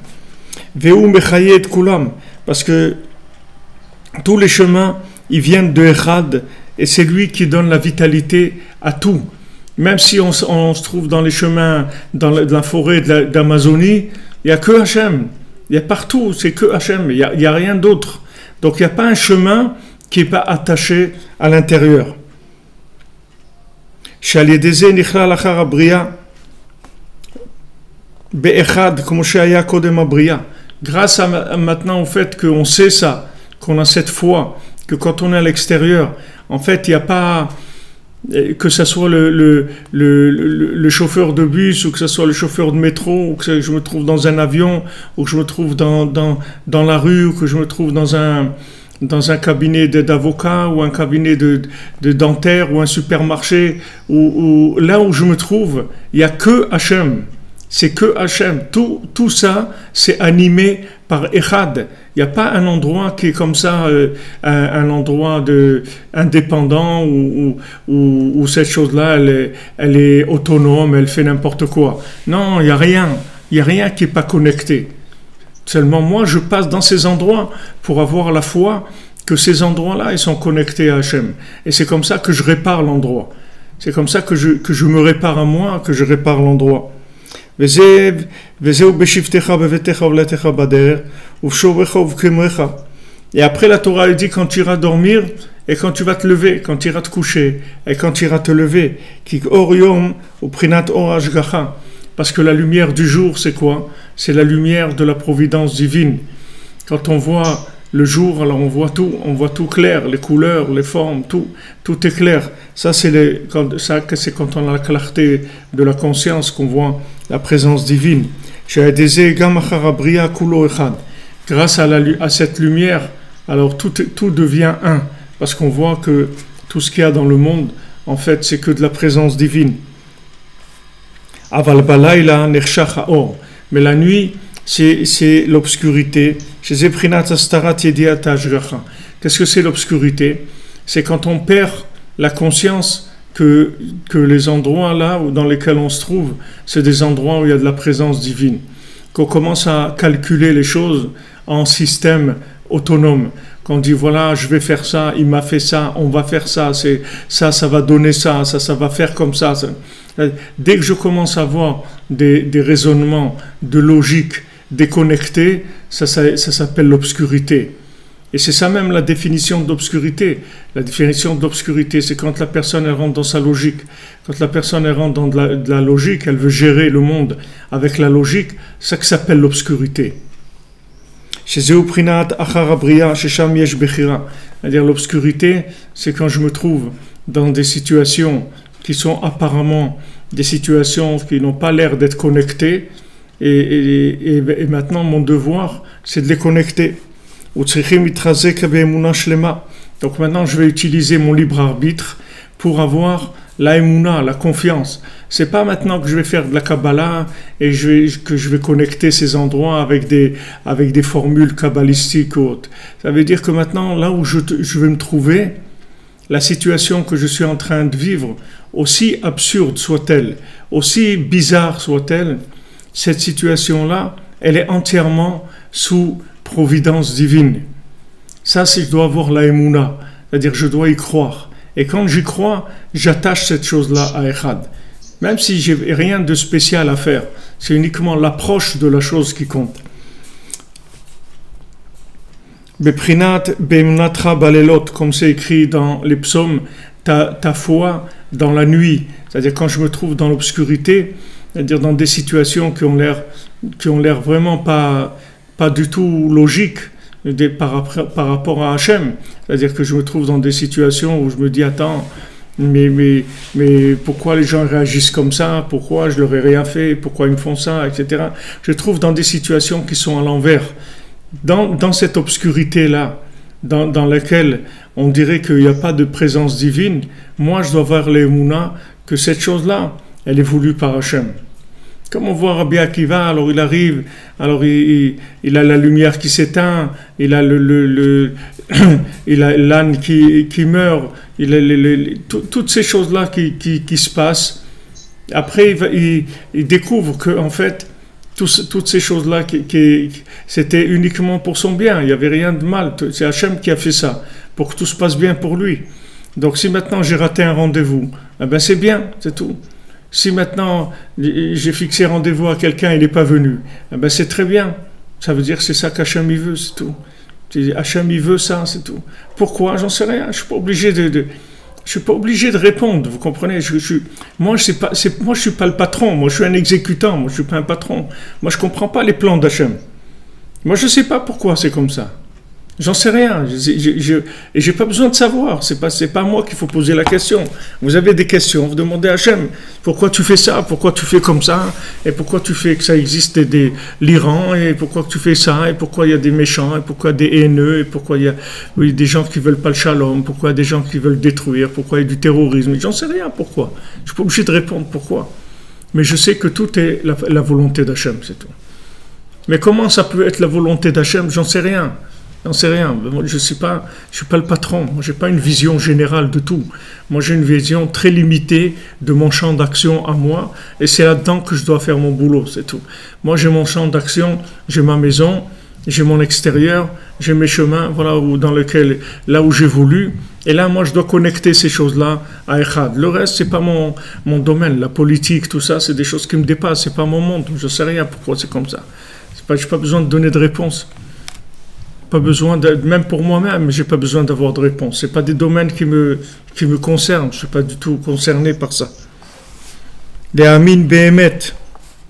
Parce que tous les chemins, ils viennent de Echad, et c'est lui qui donne la vitalité à tout. Même si on se trouve dans les chemins, dans la forêt d'Amazonie, il n'y a que Hachem. Il y a partout, c'est que Hachem, il n'y a rien d'autre. Donc il n'y a pas un chemin qui n'est pas attaché à l'intérieur. Grâce à maintenant au fait qu'on sait ça, qu'on a cette foi, que quand on est à l'extérieur, en fait, il n'y a pas, que ce soit le chauffeur de bus, ou que ce soit le chauffeur de métro, ou que je me trouve dans un avion, ou que je me trouve dans la rue, ou que je me trouve dans un cabinet d'avocat, ou un cabinet de dentaire, ou un supermarché, ou là où je me trouve, il n'y a que Hachem. C'est que Hachem. Tout ça, c'est animé par Echad. Il n'y a pas un endroit qui est comme ça, un endroit indépendant où cette chose-là, elle est autonome, elle fait n'importe quoi. Non, il n'y a rien. Il n'y a rien qui n'est pas connecté. Seulement moi, je passe dans ces endroits pour avoir la foi que ces endroits-là, ils sont connectés à Hachem. Et c'est comme ça que je répare l'endroit. C'est comme ça que je me répare à moi, que je répare l'endroit. Et après la Torah elle dit quand tu iras dormir et quand tu vas te lever, quand tu iras te coucher et quand tu iras te lever, parce que la lumière du jour c'est quoi? C'est la lumière de la providence divine. Quand on voit le jour, alors on voit tout clair, les couleurs, les formes, tout est clair. Ça c'est quand on a la clarté de la conscience qu'on voit la présence divine. Grâce à cette lumière, alors tout devient un, parce qu'on voit que tout ce qu'il y a dans le monde, en fait, c'est que de la présence divine. Mais la nuit, c'est l'obscurité. Qu'est-ce que c'est l'obscurité? C'est quand on perd la conscience que les endroits là dans lesquels on se trouve, c'est des endroits où il y a de la présence divine. Qu'on commence à calculer les choses en système autonome. Qu'on dit voilà, je vais faire ça, il m'a fait ça, on va faire ça, ça va donner ça va faire comme ça. Dès que je commence à avoir des raisonnements de logique déconnectés, ça s'appelle l'obscurité. Et c'est ça même la définition d'obscurité. La définition d'obscurité, c'est quand la personne elle rentre dans sa logique. Quand la personne elle rentre dans de la logique, elle veut gérer le monde avec la logique, c'est ça que s'appelle l'obscurité. C'est-à-dire l'obscurité, c'est quand je me trouve dans des situations qui sont apparemment des situations qui n'ont pas l'air d'être connectées, et maintenant mon devoir, c'est de les connecter. Donc maintenant je vais utiliser mon libre arbitre pour avoir la émouna, la confiance. C'est pas maintenant que je vais faire de la Kabbalah et que je vais connecter ces endroits avec des formules kabbalistiques ou autres. Ça veut dire que maintenant, là où je vais me trouver, la situation que je suis en train de vivre, aussi absurde soit-elle, aussi bizarre soit-elle, cette situation-là, elle est entièrement sous providence divine. Ça, c'est je dois avoir la émouna, c'est-à-dire je dois y croire. Et quand j'y crois, j'attache cette chose-là à Echad. Même si j'ai rien de spécial à faire, c'est uniquement l'approche de la chose qui compte. Beprinat be'emunatra balelot, comme c'est écrit dans les psaumes, ta foi dans la nuit, c'est-à-dire quand je me trouve dans l'obscurité, c'est-à-dire dans des situations qui ont l'air vraiment pas du tout logiques par rapport à Hachem, c'est-à-dire que je me trouve dans des situations où je me dis attends, mais pourquoi les gens réagissent comme ça, pourquoi je leur ai rien fait, pourquoi ils me font ça, etc. Je trouve dans des situations qui sont à l'envers, dans cette obscurité-là, dans laquelle on dirait qu'il n'y a pas de présence divine. Moi je dois voir l'émouna que cette chose-là, elle est voulue par Hachem. Comme on voit Rabbi Akiva, alors il arrive, alors il a la lumière qui s'éteint, il a il a l'âne qui meurt, il a toutes ces choses-là qui se passent. Après, il découvre que en fait, toutes ces choses-là, c'était uniquement pour son bien. Il n'y avait rien de mal. C'est Hachem qui a fait ça pour que tout se passe bien pour lui. Donc, si maintenant j'ai raté un rendez-vous, eh ben c'est bien, c'est tout. Si maintenant j'ai fixé rendez-vous à quelqu'un, il n'est pas venu, eh ben c'est très bien. Ça veut dire que c'est ça qu'Hachem il veut, c'est tout. Hachem, il veut ça, c'est tout. Pourquoi? J'en sais rien. Je suis pas obligé je suis pas obligé de répondre, vous comprenez? Moi, je suis pas le patron. Moi, je suis un exécutant. Moi, je suis pas un patron. Moi, je comprends pas les plans d'Hachem. Moi, je sais pas pourquoi c'est comme ça. J'en sais rien. Et j'ai pas besoin de savoir. C'est pas à moi qu'il faut poser la question. Vous avez des questions, vous demandez à Hachem, pourquoi tu fais ça? Pourquoi tu fais comme ça? Et pourquoi tu fais que ça existe l'Iran? Et pourquoi tu fais ça? Et pourquoi il y a des méchants? Et pourquoi des haineux? Et pourquoi il y a des gens qui veulent pas le shalom? Pourquoi il y a des gens qui veulent détruire? Pourquoi il y a du terrorisme? J'en sais rien pourquoi. Je suis pas obligé de répondre pourquoi. Mais je sais que tout est la volonté d'Hachem, c'est tout. Mais comment ça peut être la volonté d'Hachem? J'en sais rien. J'en sais rien. Moi, je suis pas le patron. Moi, j'ai pas une vision générale de tout. Moi, j'ai une vision très limitée de mon champ d'action à moi, et c'est là-dedans que je dois faire mon boulot, c'est tout. Moi, j'ai mon champ d'action, j'ai ma maison, j'ai mon extérieur, j'ai mes chemins, voilà, là où j'évolue. Et là, moi, je dois connecter ces choses-là à Echad. Le reste, c'est pas mon domaine. La politique, tout ça, c'est des choses qui me dépassent. C'est pas mon monde. Je sais rien pourquoi c'est comme ça. J'ai pas besoin de donner de réponse. Pas besoin même pour moi-même, j'ai pas besoin d'avoir de réponse. C'est pas des domaines qui me concernent. Je suis pas du tout concerné par ça. Les amin behemet,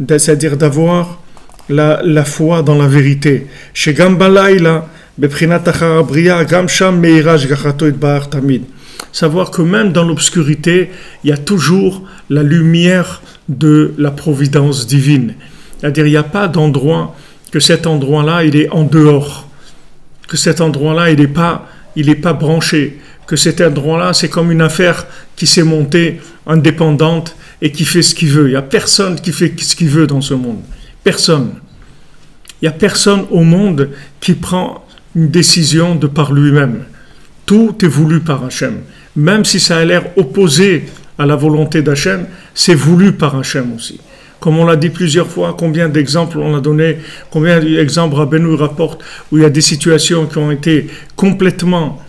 c'est-à-dire d'avoir la foi dans la vérité. Chez Gambalaïla, beprinat achar bria, gam sham meiraj gachato itbaar tamid. Savoir que même dans l'obscurité, il y a toujours la lumière de la providence divine. C'est-à-dire, il n'y a pas d'endroit que cet endroit-là, il est en dehors. Que cet endroit-là, il est pas branché, que cet endroit-là, c'est comme une affaire qui s'est montée indépendante et qui fait ce qu'il veut. Il n'y a personne qui fait ce qu'il veut dans ce monde. Personne. Il n'y a personne au monde qui prend une décision de par lui-même. Tout est voulu par Hachem. Même si ça a l'air opposé à la volonté d'Hachem, c'est voulu par Hachem aussi. Comme on l'a dit plusieurs fois, combien d'exemples on a donné, combien d'exemples Rabbeinu rapporte où il y a des situations qui ont été complètement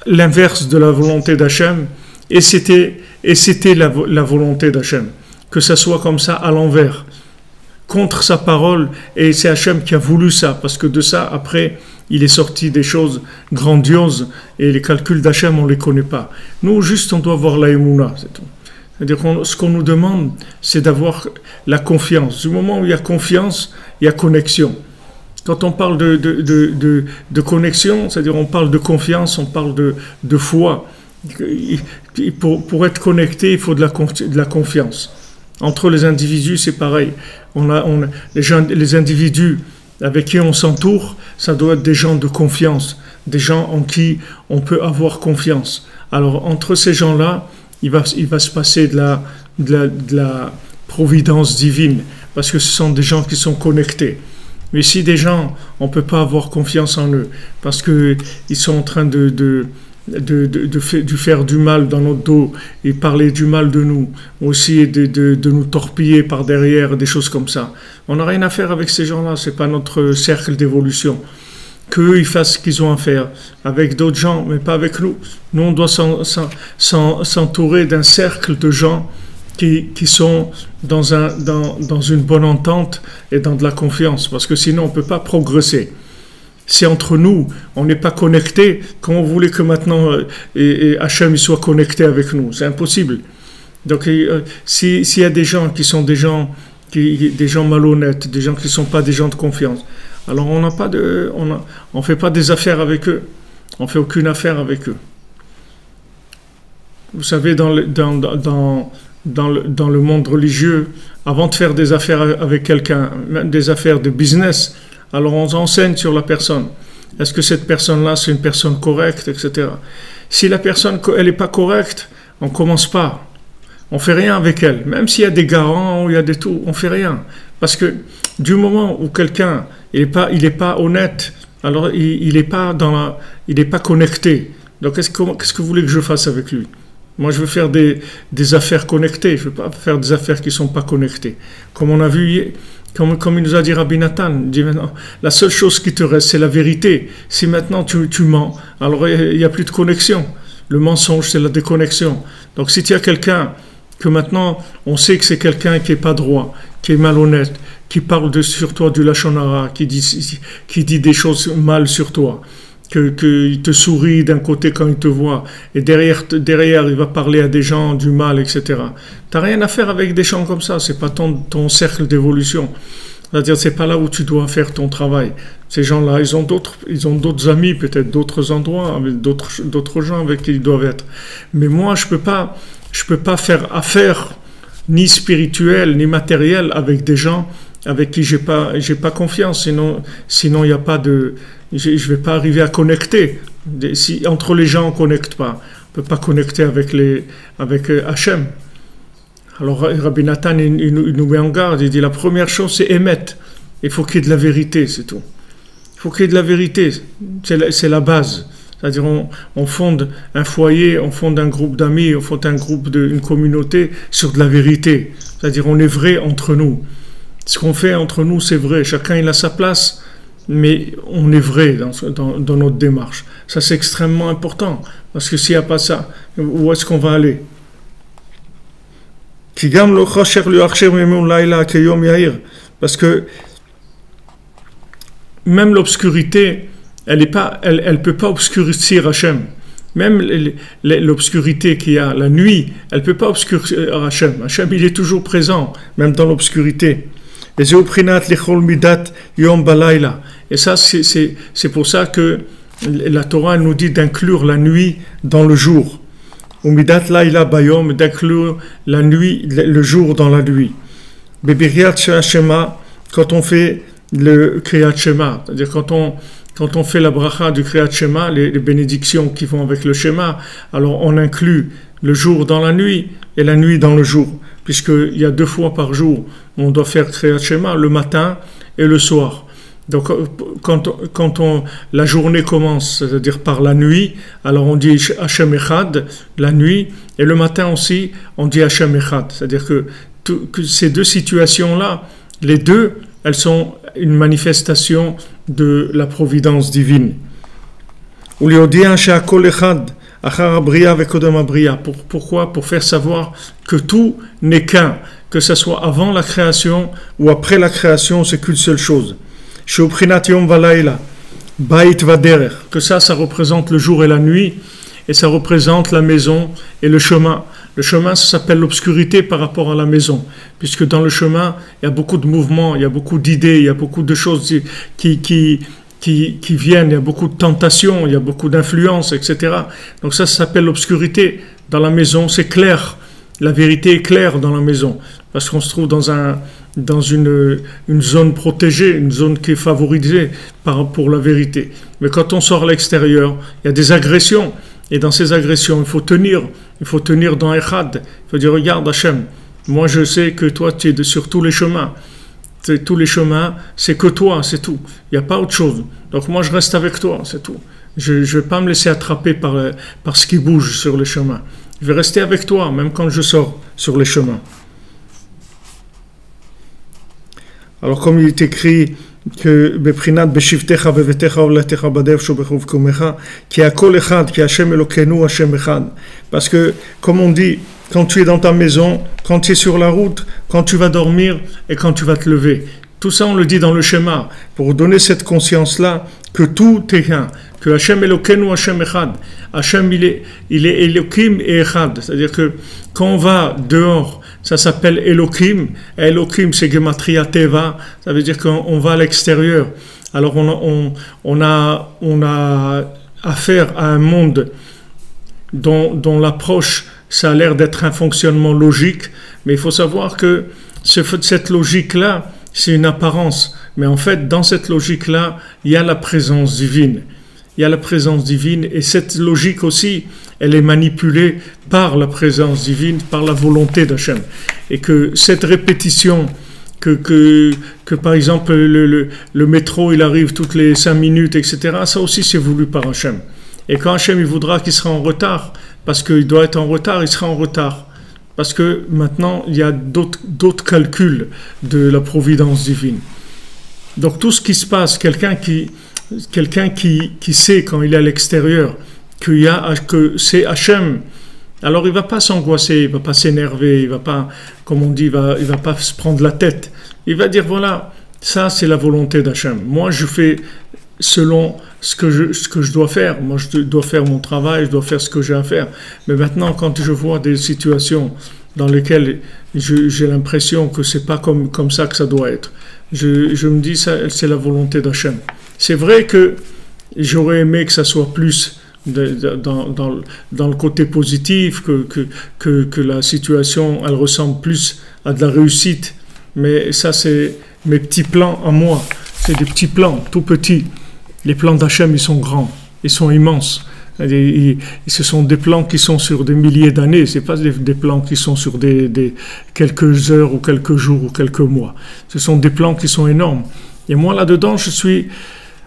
l'inverse de la volonté d'Hachem, et c'était la volonté d'Hachem, que ça soit comme ça à l'envers, contre sa parole, et c'est Hachem qui a voulu ça, parce que de ça, après, il est sorti des choses grandioses, et les calculs d'Hachem, on ne les connaît pas. Nous, juste, on doit voir la Emouna, c'est tout. C'est-à-dire ce qu'on nous demande, c'est d'avoir la confiance. Du moment où il y a confiance, il y a connexion. Quand on parle de connexion, c'est-à-dire on parle de confiance, on parle de foi. Pour être connecté, il faut de la confiance. Entre les individus, c'est pareil. Les individus avec qui on s'entoure, ça doit être des gens de confiance, des gens en qui on peut avoir confiance. Alors, entre ces gens-là, il va se passer de la providence divine, parce que ce sont des gens qui sont connectés. Mais si des gens, on ne peut pas avoir confiance en eux, parce qu'ils sont en train de faire du mal dans notre dos, et parler du mal de nous, aussi de nous torpiller par derrière, des choses comme ça. On n'a rien à faire avec ces gens-là, ce n'est pas notre cercle d'évolution. Qu'eux, ils fassent ce qu'ils ont à faire avec d'autres gens, mais pas avec nous. Nous, on doit s'entourer d'un cercle de gens qui sont dans une bonne entente et dans de la confiance, parce que sinon, on ne peut pas progresser. Si entre nous, on n'est pas connectés, comment vous voulez que maintenant Hachem soit connecté avec nous? C'est impossible. Donc, s'il y a des gens qui sont des gens malhonnêtes, des gens qui ne sont pas des gens de confiance, alors on fait pas des affaires avec eux. On fait aucune affaire avec eux. Vous savez, dans le monde religieux, avant de faire des affaires avec quelqu'un, même des affaires de business, alors on enseigne sur la personne. Est-ce que cette personne-là, c'est une personne correcte, etc. Si la personne, elle n'est pas correcte, on commence pas. On fait rien avec elle. Même s'il y a des garants, il y a des tout, on fait rien. Parce que du moment où quelqu'un il est pas honnête, alors il est pas connecté. Donc qu'est-ce que vous voulez que je fasse avec lui? Moi, je veux faire des affaires connectées. Je veux pas faire des affaires qui sont pas connectées. Comme on a vu, comme il nous a dit Rabbi Nathan, il dit maintenant, la seule chose qui te reste, c'est la vérité. Si maintenant tu mens, alors il y a plus de connexion. Le mensonge, c'est la déconnexion. Donc si tu as quelqu'un que maintenant on sait que c'est quelqu'un qui est pas droit, qui est malhonnête, qui parle sur toi du lachon hara, qui dit des choses mal sur toi, qu'il te sourit d'un côté quand il te voit, et derrière il va parler à des gens du mal, etc. Tu n'as rien à faire avec des gens comme ça, c'est pas ton cercle d'évolution. C'est-à-dire, c'est pas là où tu dois faire ton travail. Ces gens-là, ils ont d'autres amis, peut-être d'autres endroits, avec d'autres gens avec qui ils doivent être. Mais moi, je peux pas faire affaire ni spirituelle ni matérielle avec des gens avec qui j'ai pas confiance. Sinon, il y a pas de, je vais pas arriver à connecter. Si entre les gens on connecte pas, on peut pas connecter avec Hachem. Alors Rabbi Nathan il nous met en garde, il dit la première chose c'est émettre, il faut qu'il y ait de la vérité, c'est tout. Il faut qu'il y ait de la vérité, c'est la base. C'est-à-dire on fonde un foyer, on fonde un groupe d'amis, on fonde une communauté sur de la vérité. C'est-à-dire on est vrai entre nous. Ce qu'on fait entre nous c'est vrai, chacun il a sa place, mais on est vrai dans notre démarche. Ça c'est extrêmement important, parce que s'il n'y a pas ça, où est-ce qu'on va aller? Parce que même l'obscurité, elle peut pas obscurcir Hachem. Même l'obscurité qu'il y a, la nuit, elle peut pas obscurcir Hachem. Hachem, il est toujours présent, même dans l'obscurité. Et ça, c'est pour ça que la Torah nous dit d'inclure la nuit dans le jour. Umidat laila bayom, d'inclure la nuit, le jour dans la nuit. Bebiriat Shema, quand on fait le Kriyat Shema, c'est-à-dire quand on fait la bracha du Kriyat Shema, les bénédictions qui vont avec le Shema, alors on inclut le jour dans la nuit et la nuit dans le jour, puisqu'il y a 2 fois par jour, on doit faire Kriyat Shema, le matin et le soir. Donc, quand la journée commence, c'est-à-dire par la nuit, alors on dit Hashem Echad, la nuit, et le matin aussi, on dit Hashem Echad. C'est-à-dire que ces 2 situations-là, les 2, elles sont une manifestation de la providence divine. Pourquoi? Pour faire savoir que tout n'est qu'un, que ce soit avant la création ou après la création, c'est qu'une seule chose. Que ça représente le jour et la nuit, et ça représente la maison et le chemin. Le chemin, ça s'appelle l'obscurité par rapport à la maison, puisque dans le chemin, il y a beaucoup de mouvements, il y a beaucoup d'idées, il y a beaucoup de choses qui viennent, il y a beaucoup de tentations, il y a beaucoup d'influences, etc. Donc ça s'appelle l'obscurité. Dans la maison, c'est clair. La vérité est claire dans la maison, parce qu'on se trouve dans une zone protégée, une zone qui est favorisée pour la vérité. Mais quand on sort à l'extérieur, il y a des agressions, et dans ces agressions, il faut tenir dans Echad. Il faut dire, regarde Hachem, moi je sais que toi tu es sur tous les chemins. Tous les chemins, c'est que toi, c'est tout. Il n'y a pas autre chose. Donc moi je reste avec toi, c'est tout. Je ne vais pas me laisser attraper par ce qui bouge sur les chemins. Je vais rester avec toi, même quand je sors sur les chemins. Alors comme il est écrit que Beprinat Beshivtecha Vevetecha Olatecha Badev Shobechuv Kumecha Ki Akol Echad Ki Hashem Elokenu Hashem Echad. Parce que comme on dit, quand tu es dans ta maison, quand tu es sur la route, quand tu vas dormir et quand tu vas te lever, tout ça on le dit dans le schéma pour donner cette conscience-là que tout est un, que Hashem Elokenu Hashem Echad. Hashem il est Elokim et Echad, c'est-à-dire que quand on va dehors, ça s'appelle Elokim. Elokim, c'est Gematria Teva. Ça veut dire qu'on va à l'extérieur. Alors, on a affaire à un monde dont l'approche, ça a l'air d'être un fonctionnement logique. Mais il faut savoir que cette logique-là, c'est une apparence. Mais en fait, dans cette logique-là, il y a la présence divine. Il y a la présence divine. Et cette logique aussi, elle est manipulée par la présence divine, par la volonté d'Hachem. Et que cette répétition, que par exemple le métro il arrive toutes les 5 minutes, etc., ça aussi c'est voulu par Hachem. Et quand Hachem il voudra qu'il sera en retard, parce qu'il doit être en retard, il sera en retard. Parce que maintenant il y a d'autres calculs de la providence divine. Donc tout ce qui se passe, quelqu'un qui sait quand il est à l'extérieur, que c'est Hachem, alors il ne va pas s'angoisser, il ne va pas s'énerver, il ne va pas, comme on dit, il va pas se prendre la tête. Il va dire, voilà, ça c'est la volonté d'Hachem. Moi je fais selon ce que je dois faire. Moi, je dois faire mon travail, je dois faire ce que j'ai à faire. Mais maintenant, quand je vois des situations dans lesquelles j'ai l'impression que c'est pas comme ça que ça doit être, je me dis, ça, c'est la volonté d'Hachem. C'est vrai que j'aurais aimé que ça soit plus dans le côté positif, que la situation, elle ressemble plus à de la réussite. Mais ça, c'est mes petits plans à moi. C'est des petits plans, tout petits. Les plans d'Hachem, ils sont grands, ils sont immenses. Ce sont des plans qui sont sur des milliers d'années. C'est pas des plans qui sont sur des quelques heures ou quelques jours ou quelques mois. Ce sont des plans qui sont énormes. Et moi, là-dedans, je suis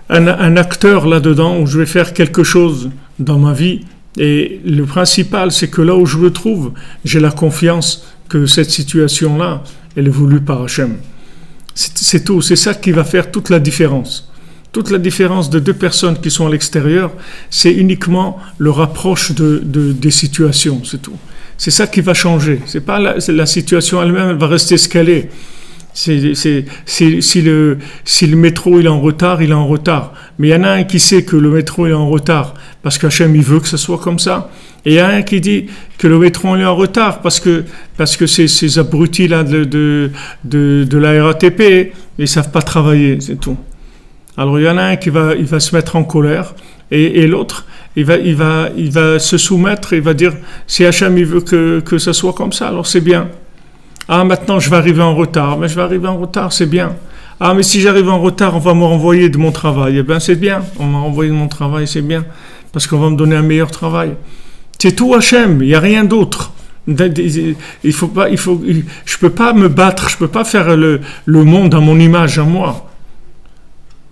un acteur là-dedans où je vais faire quelque chose dans ma vie. Et le principal, c'est que là où je me trouve, j'ai la confiance que cette situation-là, elle est voulue par Hachem. C'est tout. C'est ça qui va faire toute la différence. Toute la différence de deux personnes qui sont à l'extérieur, c'est uniquement le rapproche des situations, c'est tout. C'est ça qui va changer. C'est pas la situation elle-même, elle va rester ce qu'elle est. Si le métro il est en retard, il est en retard. Mais il y en a un qui sait que le métro est en retard parce qu'Hachem il veut que ce soit comme ça. Et il y a un qui dit que le métro il est en retard parce que ces abrutis là de la RATP, ils savent pas travailler, c'est tout. Alors il y en a un il va se mettre en colère et l'autre il va se soumettre et il va dire si Hachem il veut que ça soit comme ça, alors c'est bien. Ah, maintenant je vais arriver en retard, mais je vais arriver en retard, c'est bien. Ah, mais si j'arrive en retard, on va me renvoyer de mon travail. Eh bien, c'est bien, on m'a renvoyé de mon travail, c'est bien, parce qu'on va me donner un meilleur travail. C'est tout Hachem, il n'y a rien d'autre. Je peux pas me battre, je peux pas faire le monde à mon image, à moi.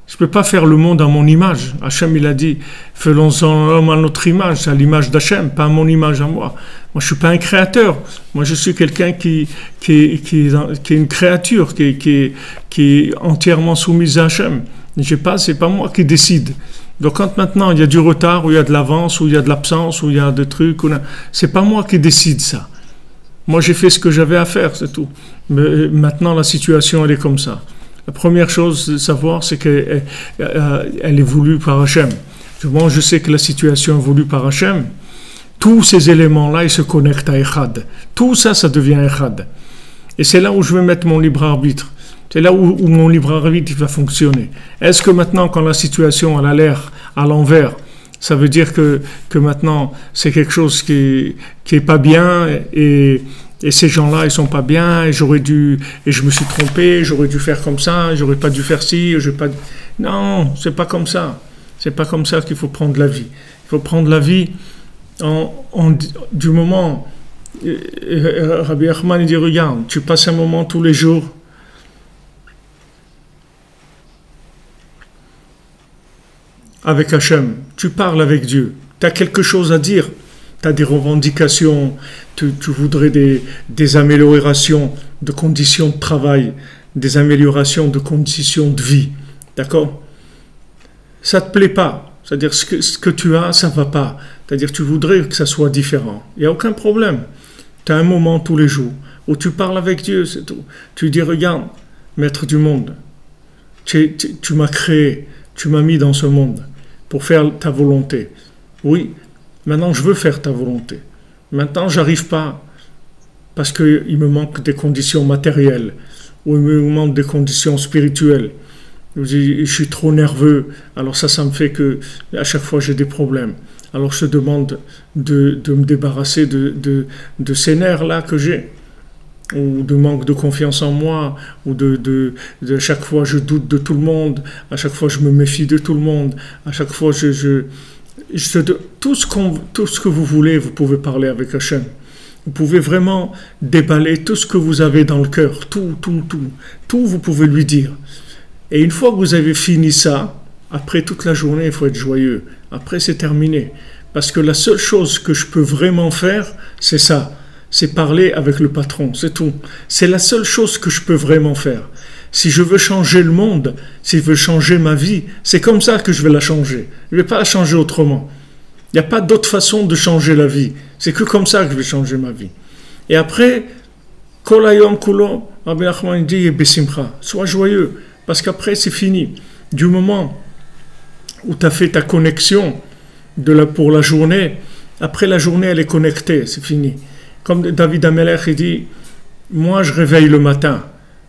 Je peux pas faire le monde à mon image. Hachem, il a dit, faisons l'homme à notre image, à l'image d'Hachem, pas à mon image à moi. Moi, je suis pas un créateur. Moi, je suis quelqu'un qui est une créature, qui est entièrement soumise à Hachem. C'est pas moi qui décide. Donc, quand maintenant il y a du retard, ou il y a de l'avance, ou il y a de l'absence, ou il y a des trucs, c'est pas moi qui décide ça. Moi, j'ai fait ce que j'avais à faire, c'est tout. Mais maintenant, la situation, elle est comme ça. La première chose de savoir, c'est qu'elle est voulue par Hachem. Moi, je sais que la situation est voulue par Hachem. Tous ces éléments-là, ils se connectent à Echad. Tout ça, ça devient Echad. Et c'est là où je vais mettre mon libre arbitre. C'est là où mon libre arbitre va fonctionner. Est-ce que maintenant, quand la situation elle a l'air à l'envers, ça veut dire que maintenant, c'est quelque chose qui est pas bien et ces gens-là, ils sont pas bien, et je me suis trompé, j'aurais dû faire comme ça, j'aurais pas dû faire ci, Non, c'est pas comme ça. C'est pas comme ça qu'il faut prendre la vie. Il faut prendre la vie du moment. Rabbi Achman, il dit, regarde, tu passes un moment tous les jours avec Hachem, tu parles avec Dieu, tu as quelque chose à dire. Tu as des revendications, tu voudrais des améliorations de conditions de travail, des améliorations de conditions de vie. D'accord? Ça ne te plaît pas. C'est-à-dire ce que tu as, ça ne va pas. C'est-à-dire tu voudrais que ça soit différent. Il n'y a aucun problème. Tu as un moment tous les jours où tu parles avec Dieu, c'est tout. Tu dis, regarde, maître du monde, tu m'as créé, tu m'as mis dans ce monde pour faire ta volonté. Oui. Maintenant, je veux faire ta volonté. Maintenant, j'arrive pas parce qu'il me manque des conditions matérielles ou il me manque des conditions spirituelles. Je suis trop nerveux. Alors ça me fait que à chaque fois j'ai des problèmes. Alors je te demande de me débarrasser de ces nerfs-là que j'ai, ou de manque de confiance en moi, ou de chaque fois je doute de tout le monde, à chaque fois je me méfie de tout le monde, à chaque fois tout ce que vous voulez, vous pouvez parler avec Hachem. Vous pouvez vraiment déballer tout ce que vous avez dans le cœur. Tout, vous pouvez lui dire. Et une fois que vous avez fini ça, après toute la journée, il faut être joyeux. Après, c'est terminé. Parce que la seule chose que je peux vraiment faire, c'est ça. C'est parler avec le patron, c'est tout. C'est la seule chose que je peux vraiment faire. Si je veux changer le monde, si je veux changer ma vie, c'est comme ça que je vais la changer. Je ne vais pas la changer autrement. Il n'y a pas d'autre façon de changer la vie. C'est que comme ça que je vais changer ma vie. Et après, Kol hayom kulo, Rabbi Nachman dit, besimcha, sois joyeux, parce qu'après c'est fini. Du moment où tu as fait ta connexion pour la journée, après la journée, elle est connectée, c'est fini. Comme David Amelech, il dit, moi je réveille le matin.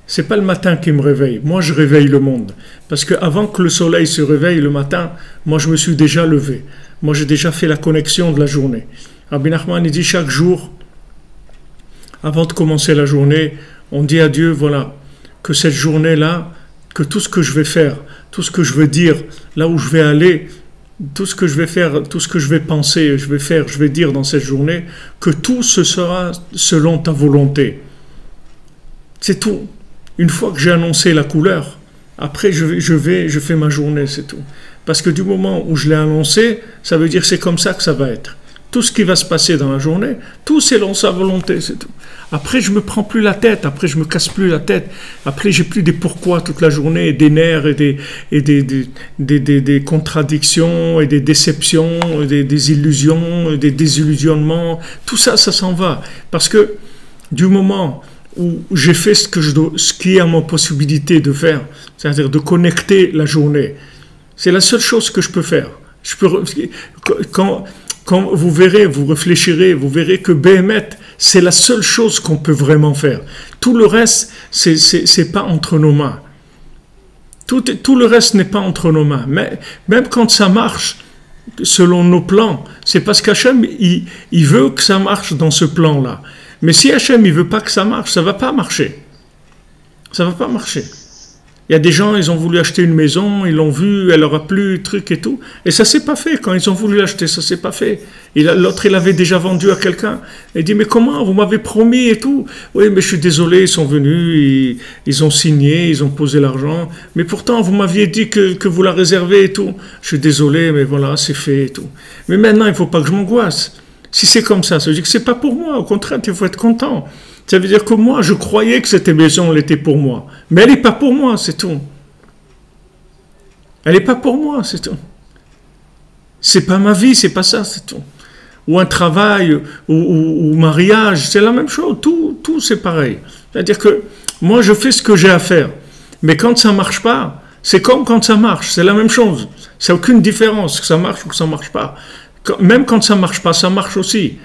C'est pas le matin qui me réveille, moi je réveille le monde. Parce qu'avant que le soleil se réveille le matin, moi je me suis déjà levé. Moi j'ai déjà fait la connexion de la journée. Rabbi Nachman, il dit chaque jour, avant de commencer la journée, on dit à Dieu, voilà, que cette journée-là, que tout ce que je vais faire, tout ce que je veux dire, là où je vais aller, tout ce que je vais faire, tout ce que je vais penser, je vais faire, je vais dire dans cette journée, que tout ce sera selon ta volonté. C'est tout. Une fois que j'ai annoncé la couleur, après je fais ma journée, c'est tout. Parce que du moment où je l'ai annoncé, ça veut dire que c'est comme ça que ça va être. Tout ce qui va se passer dans la journée, tout selon sa volonté, c'est tout. Après, je me prends plus la tête, après je me casse plus la tête, après j'ai plus des pourquoi toute la journée, et des nerfs, et des contradictions, et des déceptions, et des illusions, et des désillusionnements, tout ça, ça s'en va. Parce que du moment où j'ai fait ce qui est à ma possibilité de faire, c'est-à-dire de connecter la journée, c'est la seule chose que je peux faire. Quand vous verrez, vous réfléchirez, vous verrez que Béhémet, c'est la seule chose qu'on peut vraiment faire. Tout le reste, c'est pas entre nos mains. Tout le reste n'est pas entre nos mains. Mais même quand ça marche, selon nos plans, c'est parce qu'Hachem, il veut que ça marche dans ce plan-là. Mais si Hachem, il veut pas que ça marche, ça va pas marcher. Ça va pas marcher. Il y a des gens, ils ont voulu acheter une maison, ils l'ont vue, elle leur a plu, truc et tout. Et ça s'est pas fait. Quand ils ont voulu l'acheter, ça s'est pas fait. L'autre, il avait déjà vendu à quelqu'un. Il dit, mais comment? Vous m'avez promis et tout. Oui, mais je suis désolé, ils sont venus, ils ont signé, ils ont posé l'argent. Mais pourtant, vous m'aviez dit que vous la réservez et tout. Je suis désolé, mais voilà, c'est fait et tout. Mais maintenant, il faut pas que je m'angoisse. Si c'est comme ça veut dire que c'est pas pour moi. Au contraire, il faut être content. Ça veut dire que moi, je croyais que cette maison, elle était pour moi. Mais elle n'est pas pour moi, c'est tout. Elle n'est pas pour moi, c'est tout. C'est pas ma vie, c'est pas ça, c'est tout. Ou un travail, ou mariage, c'est la même chose. Tout c'est pareil. C'est-à-dire que moi, je fais ce que j'ai à faire. Mais quand ça ne marche pas, c'est comme quand ça marche. C'est la même chose. C'est aucune différence que ça marche ou que ça ne marche pas. Même quand ça ne marche pas, ça marche aussi.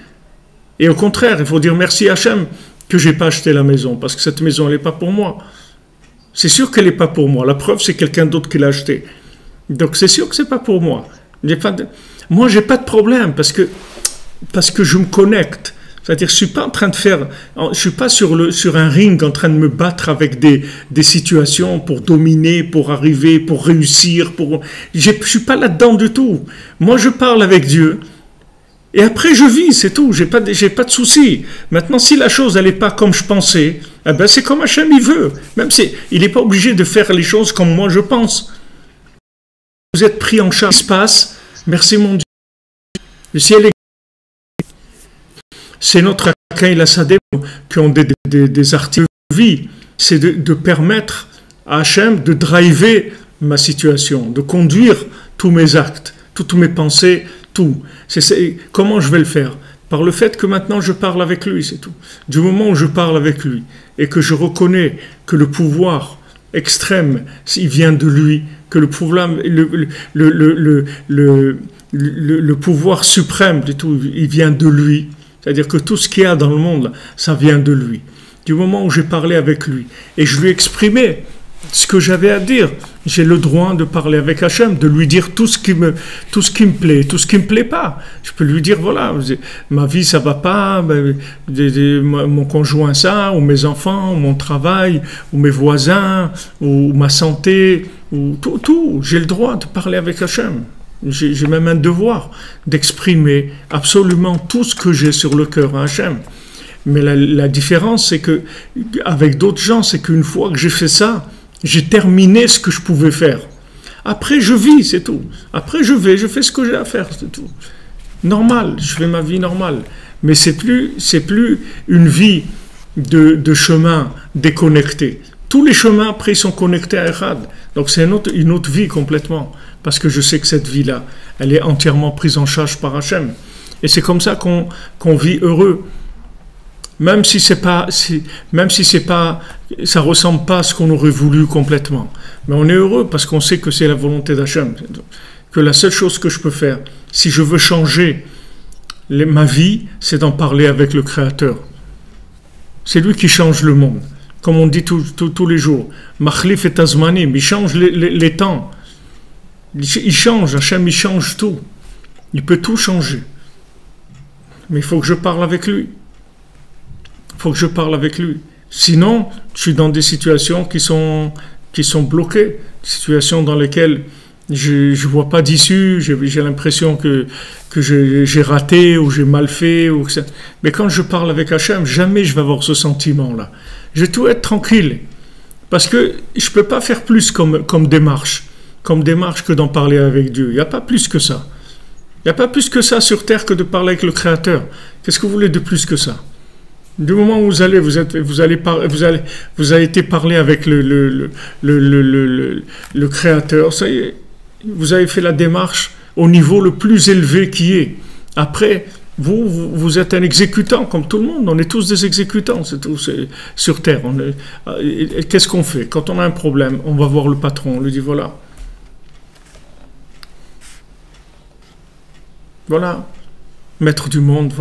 Et au contraire, il faut dire merci à Hachem que je n'ai pas acheté la maison, parce que cette maison, elle n'est pas pour moi. C'est sûr qu'elle n'est pas pour moi. La preuve, c'est quelqu'un d'autre qui l'a achetée. Donc, c'est sûr que ce n'est pas pour moi. Moi, je n'ai pas de problème, parce que je me connecte. C'est-à-dire, je ne suis pas en train de faire... Je ne suis pas sur un ring en train de me battre avec des situations pour dominer, pour arriver, pour réussir. Je ne suis pas là-dedans du tout. Moi, je parle avec Dieu. Et après, je vis, c'est tout. J'ai pas de soucis. Maintenant, si la chose, elle n'est pas comme je pensais, eh ben, c'est comme Hachem, il veut. Même si il n'est pas obligé de faire les choses comme moi, je pense. Vous êtes pris en charge. Ce qui se passe, merci mon Dieu. Le ciel est... C'est notre Akaï Lassadé qui ont des articles de vie. C'est de permettre à Hachem de driver ma situation, de conduire tous mes actes, toutes mes pensées, tout. Comment je vais le faire? Par le fait que maintenant je parle avec lui, c'est tout. Du moment où je parle avec lui et que je reconnais que le pouvoir extrême, il vient de lui, que le pouvoir, le pouvoir suprême, tout, il vient de lui. C'est-à-dire que tout ce qu'il y a dans le monde, ça vient de lui. Du moment où j'ai parlé avec lui et je lui ai exprimé ce que j'avais à dire, j'ai le droit de parler avec Hachem, de lui dire tout ce qui me plaît, tout ce qui me plaît pas. Je peux lui dire, voilà, ma vie ça va pas, mon conjoint ça, ou mes enfants, ou mon travail, ou mes voisins, ou ma santé, ou tout. J'ai le droit de parler avec Hachem. J'ai même un devoir d'exprimer absolument tout ce que j'ai sur le cœur à Hachem. Mais la différence, c'est que avec d'autres gens, c'est qu'une fois que j'ai fait ça, j'ai terminé ce que je pouvais faire. Après, je vis, c'est tout. Après, je fais ce que j'ai à faire, c'est tout. Normal, je fais ma vie normale. Mais c'est plus une vie de chemin déconnecté. Tous les chemins, après, ils sont connectés à Echad. Donc, c'est une autre vie complètement. Parce que je sais que cette vie-là, elle est entièrement prise en charge par Hachem. Et c'est comme ça qu'on vit heureux. Même si ça ressemble pas à ce qu'on aurait voulu complètement. Mais on est heureux parce qu'on sait que c'est la volonté d'Hachem. que la seule chose que je peux faire, si je veux changer ma vie, c'est d'en parler avec le Créateur. C'est lui qui change le monde. Comme on dit tous les jours. Machlif et Tazmanim, il change les temps. Il change, Hachem, il change tout. Il peut tout changer. Mais il faut que je parle avec lui. Il faut que je parle avec lui. Sinon, je suis dans des situations qui sont bloquées. Situations dans lesquelles je ne vois pas d'issue. J'ai l'impression que j'ai raté ou j'ai mal fait. Mais quand je parle avec Hachem, jamais je vais avoir ce sentiment-là. Je vais tout être tranquille. Parce que je ne peux pas faire plus comme démarche. Comme démarche que d'en parler avec Dieu. Il n'y a pas plus que ça. Il n'y a pas plus que ça sur terre que de parler avec le Créateur. Qu'est-ce que vous voulez de plus que ça? Du moment où vous avez été parler avec le Créateur, ça y est, vous avez fait la démarche au niveau le plus élevé qui est. Après, vous êtes un exécutant comme tout le monde. On est tous des exécutants, c'est sur terre. Qu'est-ce qu'on fait? Quand on a un problème, on va voir le patron, on lui dit voilà. Voilà, maître du monde,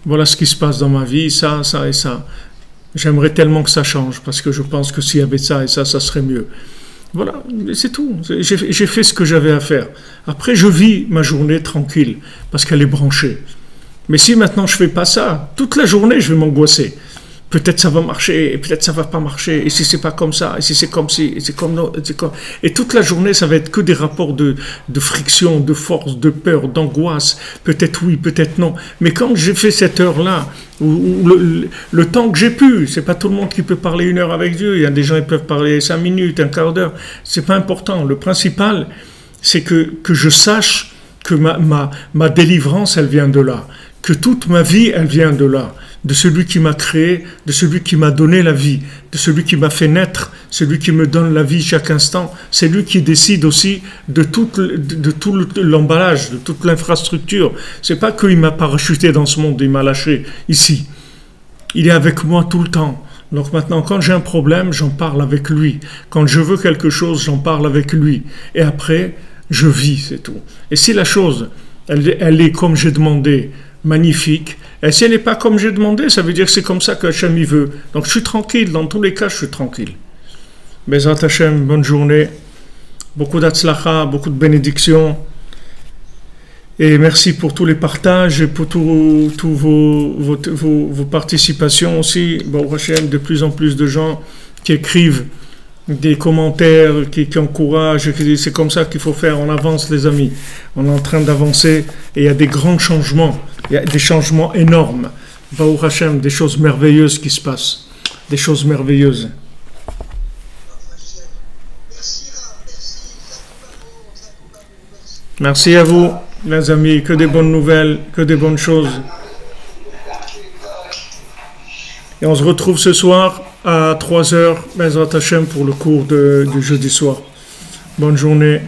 voilà ce qui se passe dans ma vie, ça et ça. J'aimerais tellement que ça change, parce que je pense que s'il y avait ça et ça serait mieux. Voilà, c'est tout. J'ai fait ce que j'avais à faire. Après, je vis ma journée tranquille, parce qu'elle est branchée. Mais si maintenant je fais pas ça, toute la journée je vais m'angoisser. Peut-être ça va marcher, et peut-être ça va pas marcher, et si c'est pas comme ça, et si c'est comme ci, et c'est comme non, et toute la journée ça va être que des rapports de friction, de force, de peur, d'angoisse, peut-être oui, peut-être non. Mais quand j'ai fait cette heure-là, ou le temps que j'ai pu, c'est pas tout le monde qui peut parler 1 heure avec Dieu, il y a des gens qui peuvent parler 5 minutes, un quart d'heure, c'est pas important. Le principal, c'est que je sache que ma délivrance, elle vient de là, que toute ma vie, elle vient de là. De celui qui m'a créé, de celui qui m'a donné la vie, de celui qui m'a fait naître, celui qui me donne la vie chaque instant. C'est lui qui décide aussi de tout l'emballage, de toute l'infrastructure. C'est pas qu'il m'a parachuté dans ce monde, il m'a lâché ici. Il est avec moi tout le temps. Donc maintenant, quand j'ai un problème, j'en parle avec lui. Quand je veux quelque chose, j'en parle avec lui. Et après, je vis, c'est tout. Et si la chose, elle est comme j'ai demandé, magnifique. Et si elle n'est pas comme j'ai demandé, ça veut dire que c'est comme ça que Hachem y veut. Donc je suis tranquille, dans tous les cas, je suis tranquille. Bezrat Hachem, bonne journée. Beaucoup d'atzlacha, beaucoup de bénédictions. Et merci pour tous les partages et pour tous vos participations aussi. Bon, Hachem, de plus en plus de gens qui écrivent des commentaires, qui encouragent. C'est comme ça qu'il faut faire. On avance, les amis. On est en train d'avancer et il y a des grands changements. Il y a des changements énormes. Baruch Hashem, des choses merveilleuses qui se passent. Des choses merveilleuses. Merci à vous, les amis. Que des bonnes nouvelles, que des bonnes choses. Et on se retrouve ce soir à 3h, Bezrat Hashem, pour le cours du jeudi soir. Bonne journée.